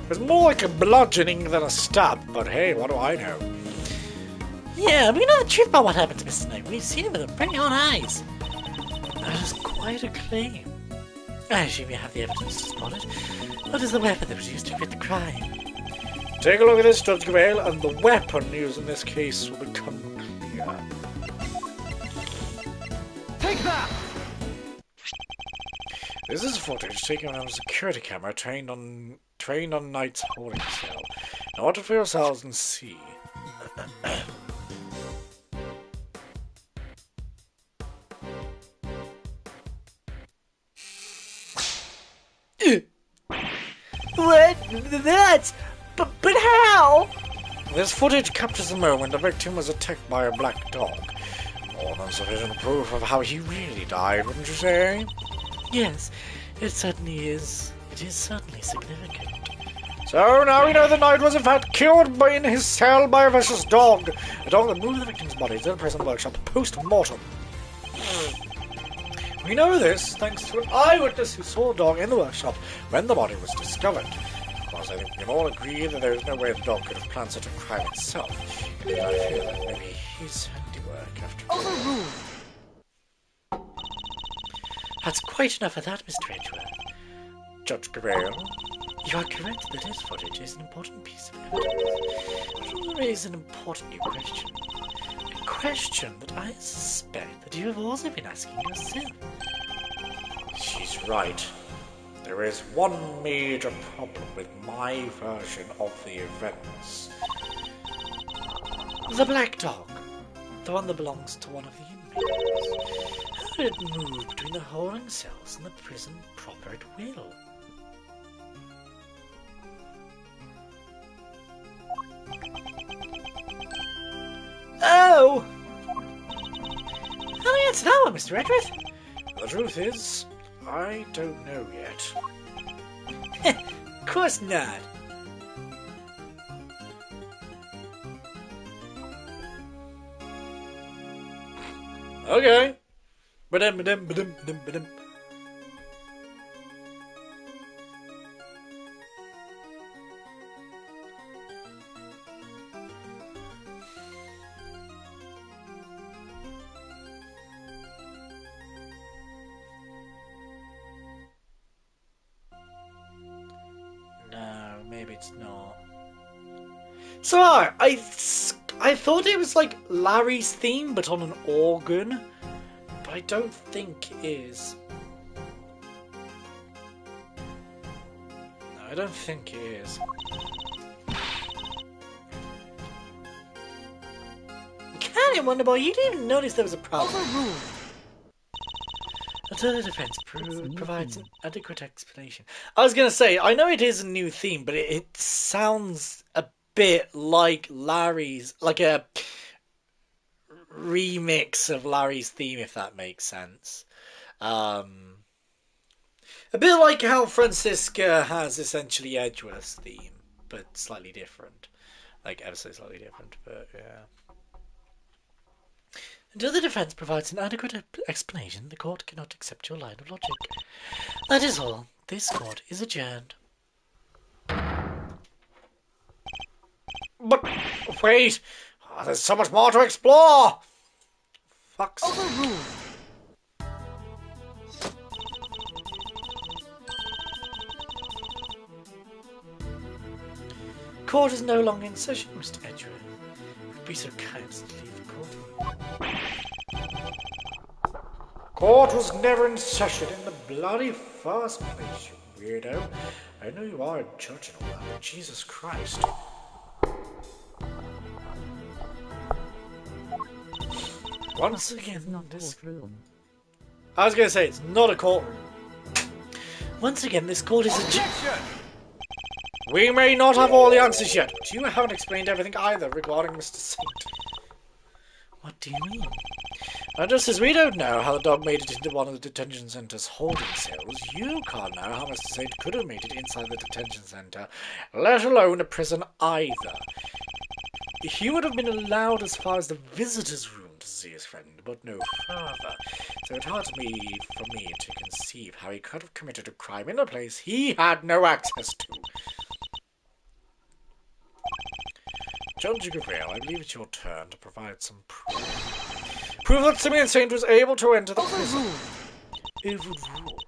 It was more like a bludgeoning than a stab, but hey, what do I know? Yeah, we know the truth about what happened to Mr. Knight. We've seen it with our very own eyes. That is quite a claim. I assume you have the evidence to spot it. What is the weapon that was used to commit the crime? Take a look at this, Judge Gavale, and the weapon used in this case will become clear. Take that! This is footage taken on a security camera trained on Knight's holding cell. Now watch it for yourselves and see. What? But how? This footage captures the moment the victim was attacked by a black dog. More than sufficient proof of how he really died, wouldn't you say? Yes, it certainly is. It is certainly significant. So now we know the Knight was in fact killed in his cell by a vicious dog. A dog that moved the victim's body to the prison workshop post-mortem. We know this thanks to an eyewitness who saw the dog in the workshop when the body was discovered. Of course, I think we can all agree that there is no way the dog could have planned such a crime itself. And I feel that maybe his handiwork after all. Overruled! That's quite enough of that, Mr. Edgeworth. Judge Gavale, you are correct that this footage is an important piece of evidence. But it will raise an important new question. A question that I suspect that you have also been asking yourself. She's right. There is one major problem with my version of the events. The black dog. The one that belongs to one of the inmates. How did it move between the holding cells and the prison proper at will? Oh! How do you answer that one, Mr. Edgeworth? The truth is, I don't know yet. Of course not. Okay. Ba-dum, ba-dum, ba-dum, ba-dum, ba-dum. No, maybe it's not. So I thought it was like Larry's theme, but on an organ. But I don't think it is. No, I don't think it is. Can't Wonderboy, you didn't even notice there was a problem. Overruled! Until the defense provides an adequate explanation. I was going to say, I know it is a new theme, but it sounds a bit like Larry's, like a remix of Larry's theme, if that makes sense. A bit like how Francisca has essentially Edgeworth's theme, but slightly different. Like, ever so slightly different, but yeah. Until the defense provides an adequate explanation, the court cannot accept your line of logic. That is all. This court is adjourned. But wait! Oh, there's so much more to explore! Fuck's Overruled. Court is no longer in session, Mr. Edgeworth. Would be so kind as to leave the court. Court was never in session in the bloody first place, you weirdo. I know you are a judge and all that, but Jesus Christ. Once again, Not this... courtroom. I was going to say, it's not a courtroom. Once again, this court is a... Objection! We may not have all the answers yet, but you haven't explained everything either regarding Mr. Saint. What do you mean? Just as we don't know how the dog made it into one of the detention center's holding cells, you can't know how Mr. Saint could have made it inside the detention center, let alone a prison either. He would have been allowed as far as the visitor's room to see his friend, but no further. So it's hard for me to conceive how he could have committed a crime in a place he had no access to. Judge Gabriel, I believe it's your turn to provide some proof. Proof that Simeon Saint was able to enter the prison. Overruled.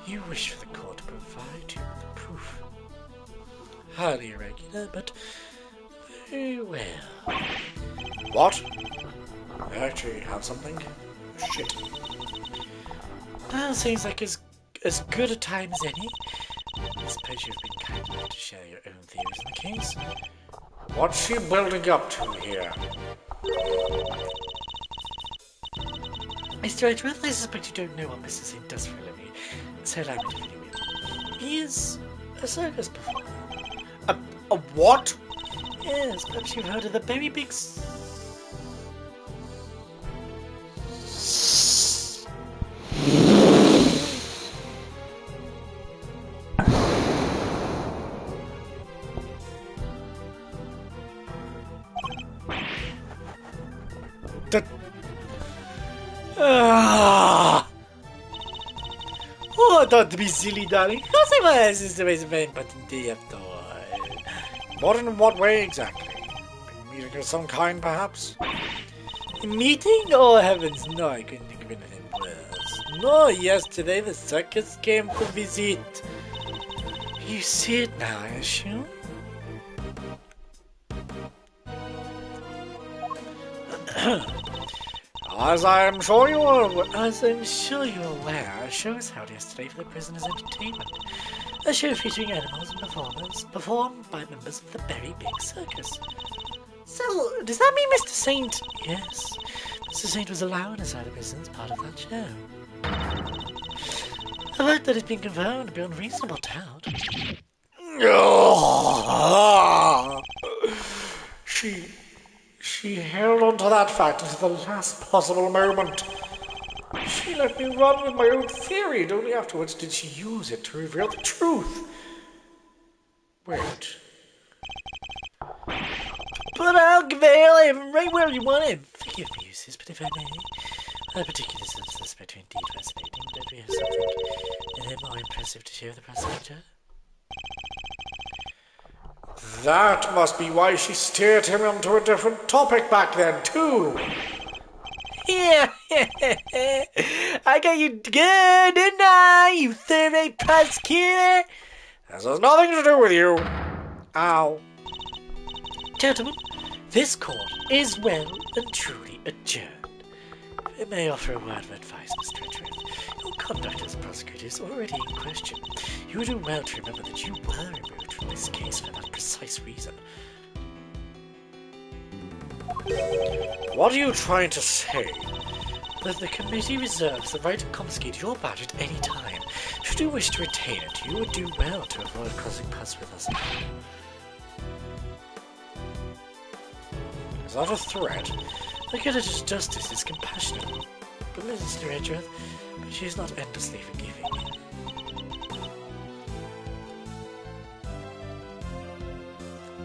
You wish for the court to provide you with the proof. Highly irregular, but very well. What? I actually have something? Shit. Well, seems like as good a time as any. I suppose you've been kind enough to share your own theories on the case. What's she building up to here? Mr. Edgeworth, I suspect you don't know what Mr. Saint does for a living, so allow me to fill you in. He is a circus performer. A what? Yes, perhaps you've heard of the very big... Oh, don't be silly, darling. Of course I was. It's the very important day after all. What in what way exactly? A meeting of some kind, perhaps? A meeting? Oh, heavens, no, I couldn't think of anything worse. No, yesterday the circus came to visit. You see it now, I assume? As I'm sure you're aware, a show was held yesterday for the prisoners' entertainment. A show featuring animals and performers, performed by members of the Berry Big Circus. So, does that mean Mr. Saint? Yes, Mr. Saint was allowed inside the prison as part of that show. The fact that it's been confirmed beyond reasonable doubt. She held on to that fact until the last possible moment. She let me run with my own theory, and only afterwards did she use it to reveal the truth. Wait. But I'll veil him right where you want him. Forgive me, Eustace, but if I may, a particular suspect are indeed fascinating. Don't we have something more impressive to show the prosecutor? That must be why she steered him onto a different topic back then, too. Yeah, I got you good, didn't I, you third-rate prosecutor? This has nothing to do with you. Ow. Gentlemen, this court is well and truly adjourned. If I may offer a word of advice, Mr. Edgeworth, your conduct as a prosecutor is already in question. You would do well to remember that you were removed from this case for that precise reason. What are you trying to say? That the committee reserves the right to confiscate your badge at any time, Should you wish to retain it, you would do well to avoid crossing paths with us. It's not a threat. The Editor's justice is compassionate, but Mrs. Redruth, she is not endlessly forgiving.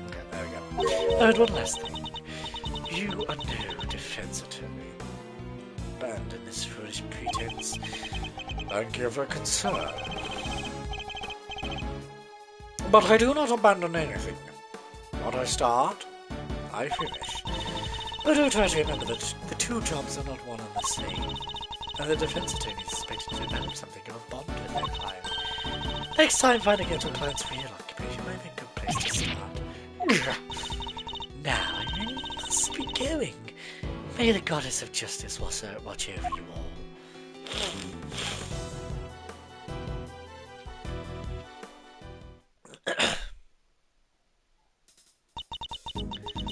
Okay, there we go. And one last thing. You are no defense attorney. Abandon this foolish pretense. Thank you for concern. But I do not abandon anything. What I start, I finish. But do try to remember that the two jobs are not one and the same, and the defense attorney is expected to develop something of a bond with their client. Next time, finding out your client's real occupation might be a good place to start. Now, I really must be going. May the goddess of justice watch over you all.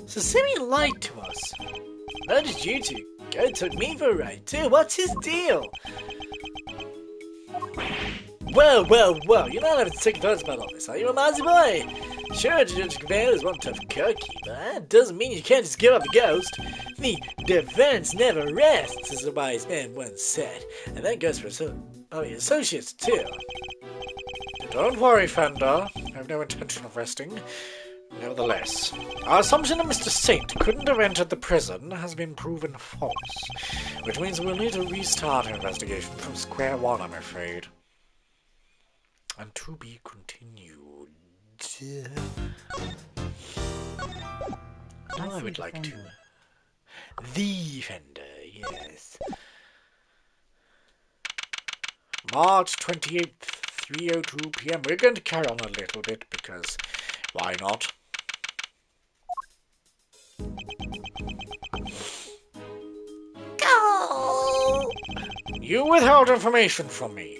So Simeon lied to us. How did you two? Guy took me for a ride too. What's his deal? Well, you're not having second thoughts about all this, are you, a Mozzie boy? Sure, Judge Campbell is one tough cookie, but that doesn't mean you can't just give up the ghost. The defense never rests, as a wise man once said, and that goes for your associates too. Don't worry, Fender. I have no intention of resting. Nevertheless, our assumption that Mr. Saint couldn't have entered the prison has been proven false, which means we'll need to restart our investigation from square one, I'm afraid. And to be continued. I would like to. The Fender, yes. March 28th, 3:02 p.m. We're going to carry on a little bit because why not? Go! You withheld information from me.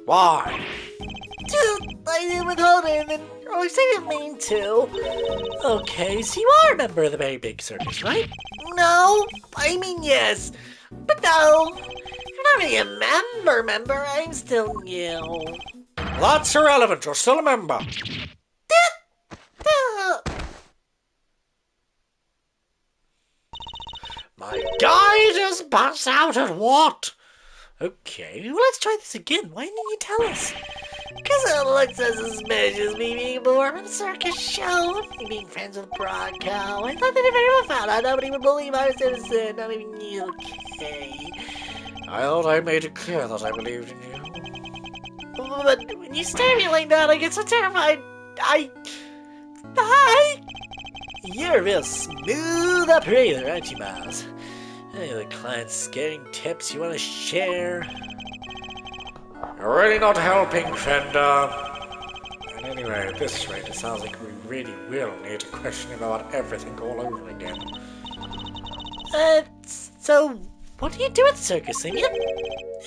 Why? I didn't withhold it, and I didn't mean to. Okay, so you are a member of the very big circus, right? No, I mean yes, but no. You're not really a member. I'm still new. That's irrelevant. You're still a member. My guy just passed out at what? Okay, well, let's try this again. Why didn't you tell us? Because it looks so suspicious, me being born on a circus show, me being friends with Bronco. I thought that if anyone found out, nobody would believe I was innocent, not even you, okay? I thought I made it clear that I believed in you. But when you stare at me like that, I get so terrified. You're a real smooth operator, aren't you, Miles? Any other clients scaring tips you want to share? You're really not helping, Fender. And anyway, at this rate, it sounds like we really will need to question him about everything all over again. So, what do you do at the circus, Simeon?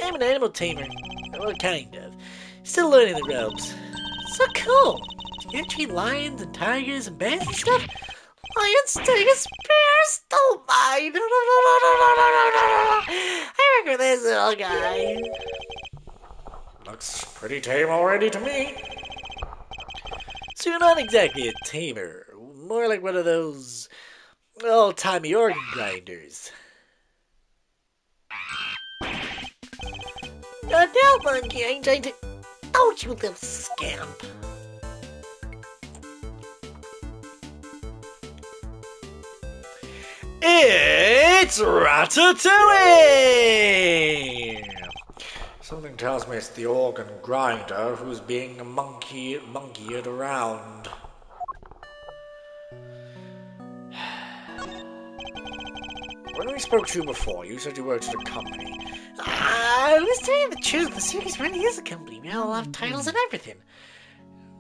I'm an animal tamer. Well, kind of. Still learning the ropes. So cool. You treat lions and tigers and bears and stuff? Lions, tigers, bears? Don't mind. I remember this little guy. Looks pretty tame already to me. So you're not exactly a tamer. More like one of those old-timey organ grinders. No, monkey, I ain't trying to... Don't you little scamp. It's Ratatouille! Something tells me it's the organ grinder who's being monkeyed around. When we spoke to you before, you said you worked at a company. I was telling you the truth. The circus really is a company. We all have titles and everything.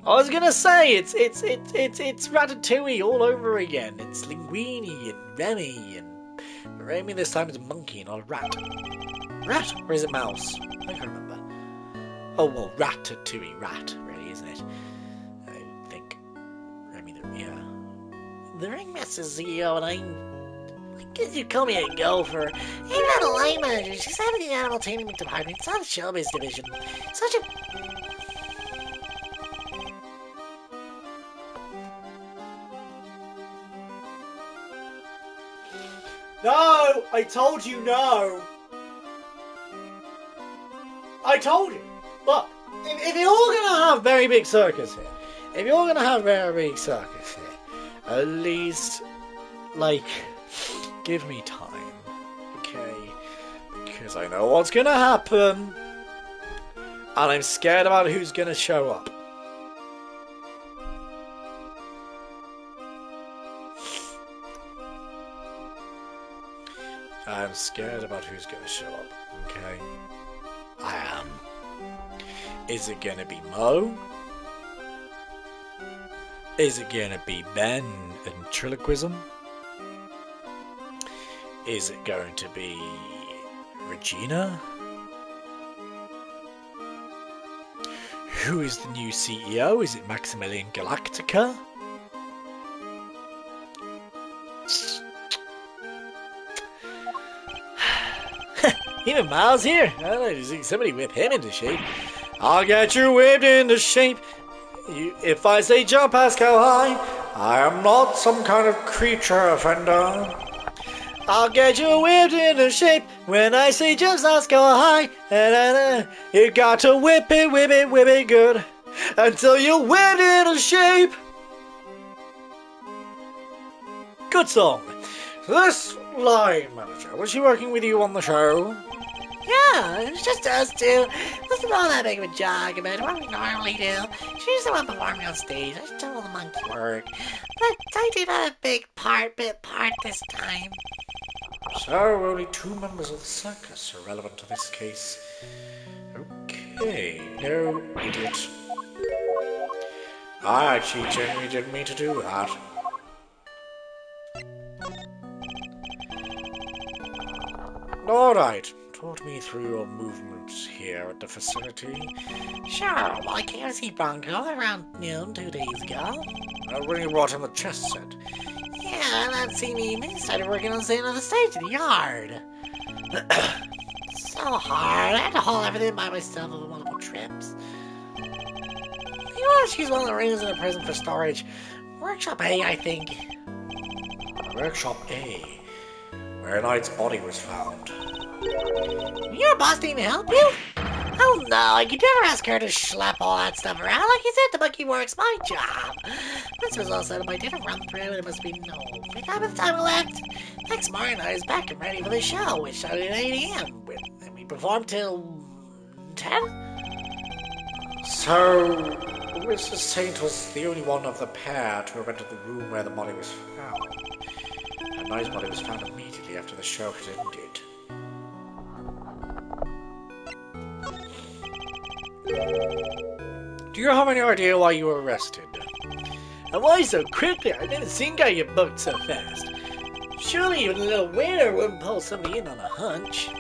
I was gonna say it's Ratatouille all over again. It's Linguini and Remy, and Remy this time is a monkey and not a rat. Rat? Or is it mouse? I can't remember. Oh, well, Ratatouille. Rat, really, isn't it? I think. Remy, yeah. The ringmaster CEO and I'm like Could you call me a gopher? Even not a line manager. She's head of the animal entertainment department. It's not a showbiz division. Such a... No! I told you no! I told you! Look, if you're gonna have very big circus here, if you're gonna have very big circus here, at least, like, give me time, okay? Because I know what's gonna happen, and I'm scared about who's gonna show up. I'm scared about who's gonna show up, okay? I am. Is it gonna be Mo? Is it gonna be Ben and Triloquism? Is it going to be Regina? Who is the new CEO? Is it Maximilian Galactica? Even Miles here. I don't know, you see somebody whip him into shape. I'll get you whipped into shape. If I say jump, ask how high. I am not some kind of creature offender. I'll get you whipped into shape. When I say jump, ask how high. You got to whip it good. Until you're whipped into shape. Good song. This line manager, was she working with you on the show? Yeah, it's just us two. Wasn't all that big of a jog about what we normally do. She's the one performing on stage. I just did all the monkey work. But I did a bit part this time. So, only 2 members of the circus are relevant to this case. Okay, no, idiot. I actually genuinely didn't mean to do that. Alright, talk me through your movements here at the facility. Sure, well, I came to see Bronco around noon 2 days ago. When you brought him the chess set. Yeah, and that same evening, started working on staying on the stage in the yard. So hard, I had to haul everything by myself over multiple trips. You know, she's one of the rooms in the prison for storage. Workshop A, I think. Workshop A, where Knight's body was found. Your boss need to help you? Oh no, I could never ask her to schlep all that stuff around. Like you said, the monkey work's my job. This was all set up. I did a run through and it must be no free time at the time I left. Next morning I was back and ready for the show, which started at 8 a.m. And we performed till 10? So, Mrs. Saint was the only one of the pair to have entered the room where the body was found. And Knight's body was found immediately after the show had ended. Do you have any idea why you were arrested? And why so quickly? I didn't think I get booked so fast. Surely even a little waiter wouldn't pull somebody in on a hunch.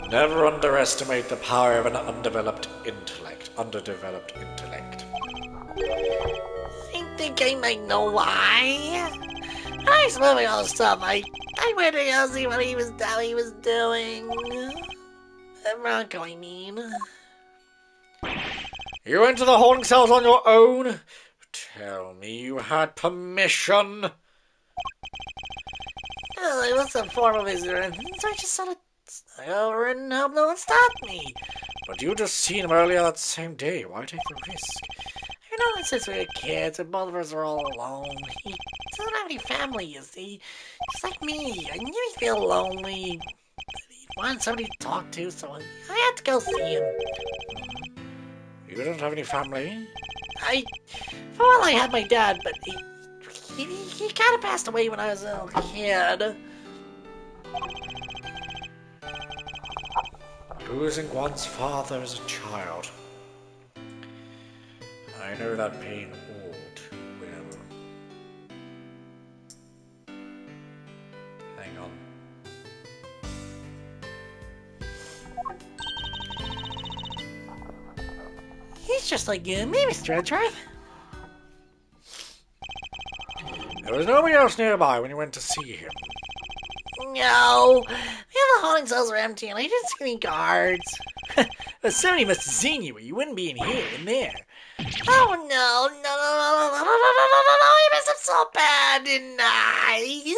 Never underestimate the power of an underdeveloped intellect. I think I might know why. I was moving all the stuff. I went to go see what he was doing. Bronco, I mean. You went to the holding cells on your own? Tell me you had permission. Well, I wasn't a formal visitor, so I just sort of stayed over and hope no one stopped me. But you just seen him earlier that same day. Why take the risk? I know that since we were kids and both of us are all alone. He doesn't have any family, you see. Just like me. I knew he'd feel lonely. But he'd want somebody to talk to, so I had to go see him. You don't have any family? For all I had my dad, but he kind of passed away when I was a little kid. Losing one's father as a child. I know that pain all too well. Hang on. He's just like me, Mr. Edgeworth. There was nobody else nearby when you went to see him. No, the holding cells are empty, and I didn't see any guards. Somebody must have seen you, or you wouldn't be in here, in there. Oh no, no, I messed up so bad, didn't I?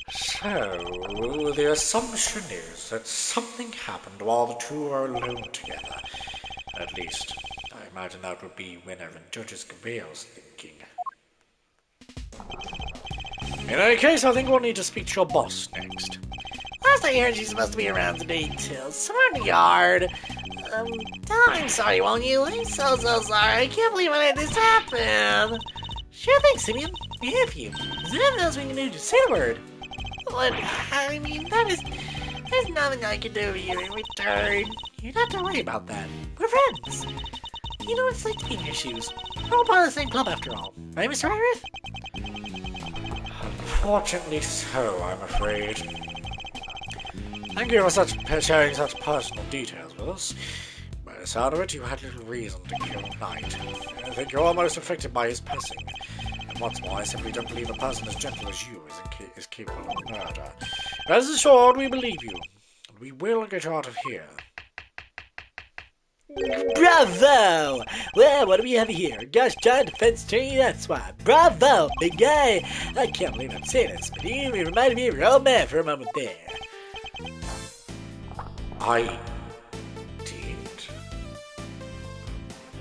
So, the assumption is that something happened while the two are alone together. At least, I imagine that would be whenever Judge Gabriel's thinking. In any case, I think we'll need to speak to your boss next. Last I heard, she's supposed to be around today, too. Somewhere in the yard. Tell her I'm sorry, won't you? I'm so sorry. I can't believe I let this happen. Sure thing, Simeon. We have you. Is there anything else we can do? Just say the word. What? I mean, there's nothing I can do for you in return. You don't have to worry about that. We're friends. You know what it's like to be in your shoes. We're all part of the same club after all. Right, Mr. Redruth? Unfortunately so, I'm afraid. Thank you for sharing such personal details with us. By the sound of it, you had little reason to kill Knight. I think you're almost affected by his passing. And what's more, I simply don't believe a person as gentle as you is capable of murder. Rest assured, we believe you. And we will get you out of here. Bravo! Well, what do we have here? Gosh darn defense attorney, that's why. Bravo, big guy! I can't believe I'm saying this, but you reminded me of your old man for a moment there. I did?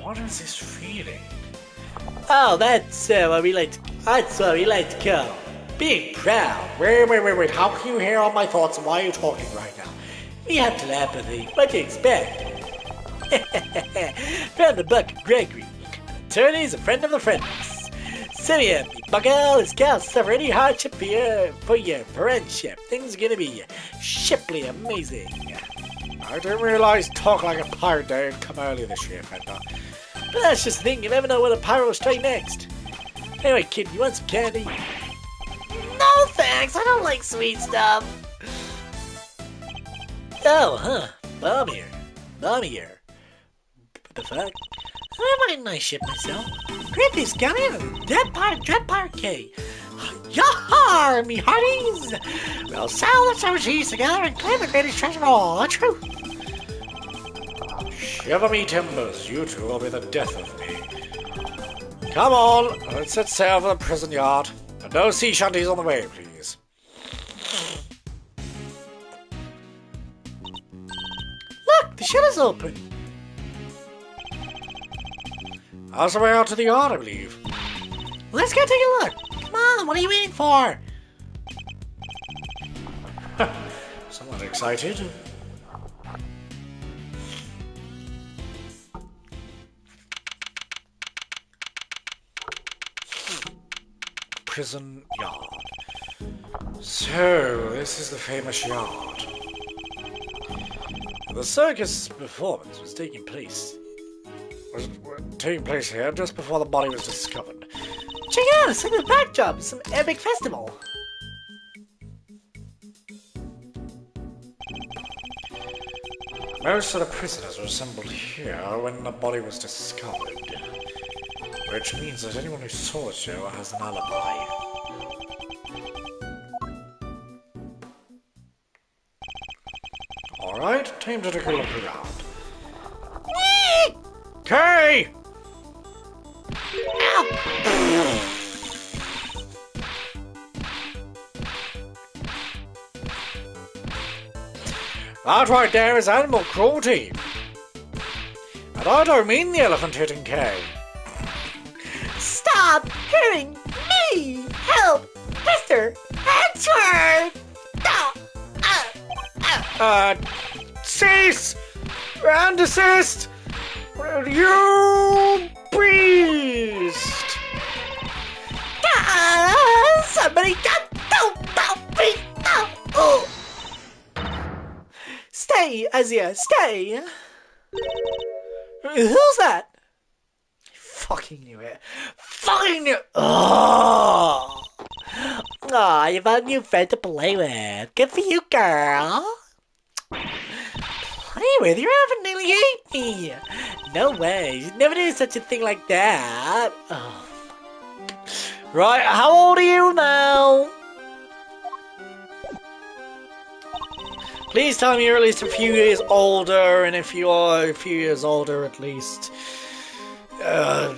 What is this feeling? Oh, that's what we like to call being proud. Wait. How can you hear all my thoughts and why are you talking right now? We have telepathy. What do you expect? From the Buck Gregory. Attorney's a friend of the friendless. Simeon, the bucko is can't suffer any hardship for your friendship. Things are gonna be shiply amazing. I didn't realize talk like a pirate day had come early this year, Fender. But that's just the thing, you never know when a pirate will strike next. Anyway, kid, you want some candy? No thanks, I don't like sweet stuff. Oh, huh. Bomb here. What the fuck? I might nice ship myself. Griffith's come in. Dread Pirate K. Yar, me hearties! We'll sell the summer cheese together and claim the greatest treasure of all, the truth. Shiver me timbers, you two will be the death of me. Come on, let's set sail for the prison yard. And no sea shanties on the way, please. Look, the shutter's open. That's the way out to the yard, I believe. Let's go take a look. Come on, what are you waiting for? Somewhat excited. Prison yard. So, this is the famous yard. The circus performance was taking place here just before the body was discovered. Check it out, it's like the backdrop, some epic festival. Most of the prisoners were assembled here when the body was discovered, which means that anyone who saw the show has an alibi. Alright, time to take a look around. Kay! That right there is animal cruelty. And I don't mean the elephant hitting Kay. Stop hitting me! Help, Mr. Hensworth! Cease! And desist! You beast! Somebody don't me! Oh! Stay, Azia, stay! Who's that? Fucking knew it. Fucking knew it! Oh! Aw, you found a new friend to play with. Good for you, girl. Play with? You definitely hate me. No way. You'd never do such a thing like that. Oh. Right, how old are you now? Please tell me you're at least a few years older, and if you are a few years older at least, I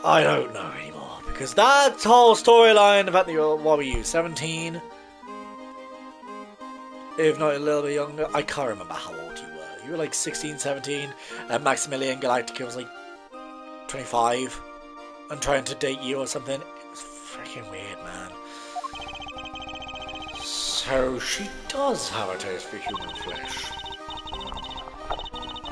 don't know anymore. Because that whole storyline about the, what were you, 17? If not a little bit younger, I can't remember how old you were. You were like 16, 17, and Maximilian Galactica was like 25, and trying to date you or something. It was freaking weird, man. So she does have a taste for human flesh.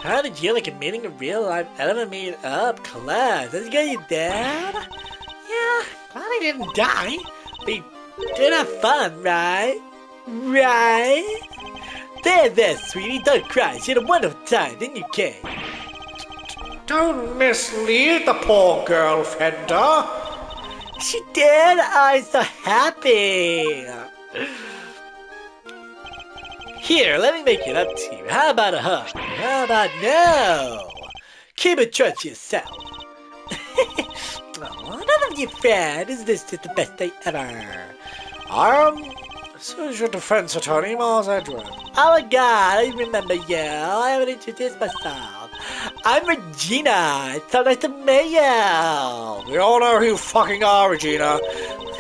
How did you like admitting a real life element made up, Claire? Does it get you down? Yeah, glad he didn't die. But he did have fun, right? Right? There, sweetie, don't cry. She had a wonderful time, didn't you, Kay? Don't mislead the poor girl, Fender. She did? I'm so happy. Here, let me make it up to you. How about a hug? How about no? Keep it true to yourself. Oh, none of you fan. Is this just the best day ever? So is your defense attorney, Mars Edward? Oh my god, I remember you. I haven't introduced myself. I'm Regina. It's so nice to meet you. We all know who you fucking are, Regina.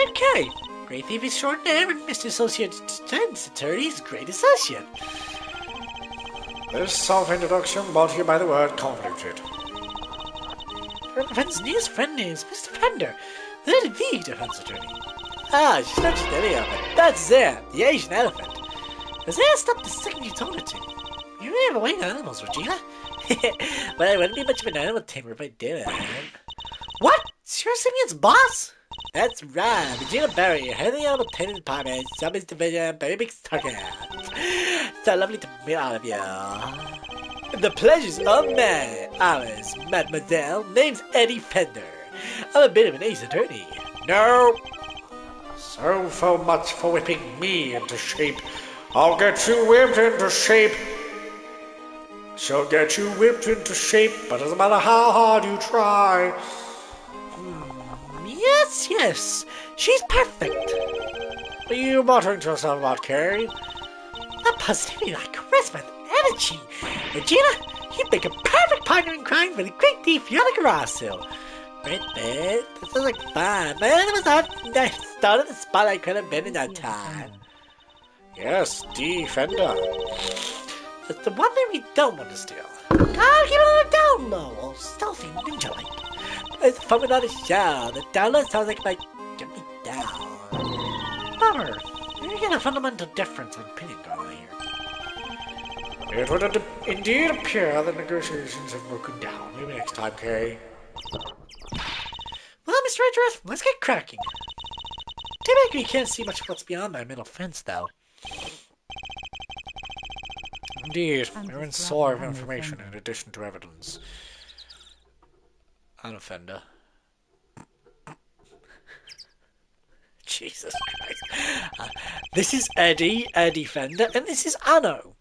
Okay. Great thief extraordinaire and Mr. Associate Defense Attorney's great associate. This self-introduction brought to you by the word convoluted. Your defense news friend name's Mr. Fender, the defense attorney. Ah, she's not just any elephant. That's Zan, the Asian elephant. Zan stopped the second you told her to. You really have a way to animals, Regina. Well, I wouldn't be much of an animal tamer if I did. What? You're Simeon's boss? That's right, Regina Berry, head of the Animal Tending Department, Zombies Division, Berry Big Target. So lovely to meet all of you. The pleasure's all mine. Ours, mademoiselle, name's Eddie Fender. I'm a bit of an ace attorney. No. So much for whipping me into shape. I'll get you whipped into shape. She'll get you whipped into shape, but doesn't matter how hard you try. Yes, she's perfect. What are you muttering to yourself about, Carrie? That positivity, that charisma, that energy. Regina, you'd make a perfect partner in crime for the great thief Yana Garasu. Right there, that sounds like fun. My animals I started the spot I could have been in that time. Yes, Defender. That's the one thing we don't want to steal. Gotta keep it on the down low, or stealthy ninja-like. It's fun without a show. The download sounds like it might get me down. Bummer. You get a fundamental difference in opinion going here. It would indeed appear that negotiations have broken down. Maybe next time, Kay. Well, Mr. Edgeworth, let's get cracking. Too bad we can't see much of what's beyond that middle fence, though. Indeed, we're in sore of information in addition to evidence. An offender. Jesus Christ. This is Eddie Fender, and this is Anno.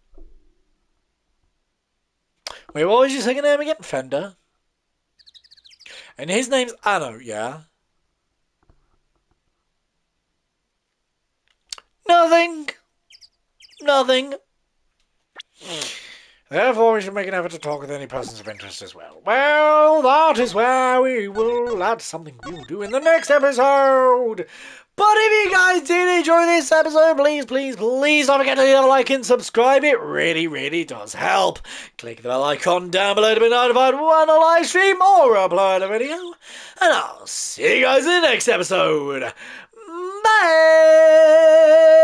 Wait, what was your second name again? Fender. And his name's Anno, yeah? Nothing. Therefore, we should make an effort to talk with any persons of interest as well. Well, that is where we will, that's something we will do in the next episode. But if you guys did enjoy this episode, please don't forget to leave a like and subscribe. It really does help. Click the bell icon down below to be notified when I live stream or upload a video. And I'll see you guys in the next episode. Bye!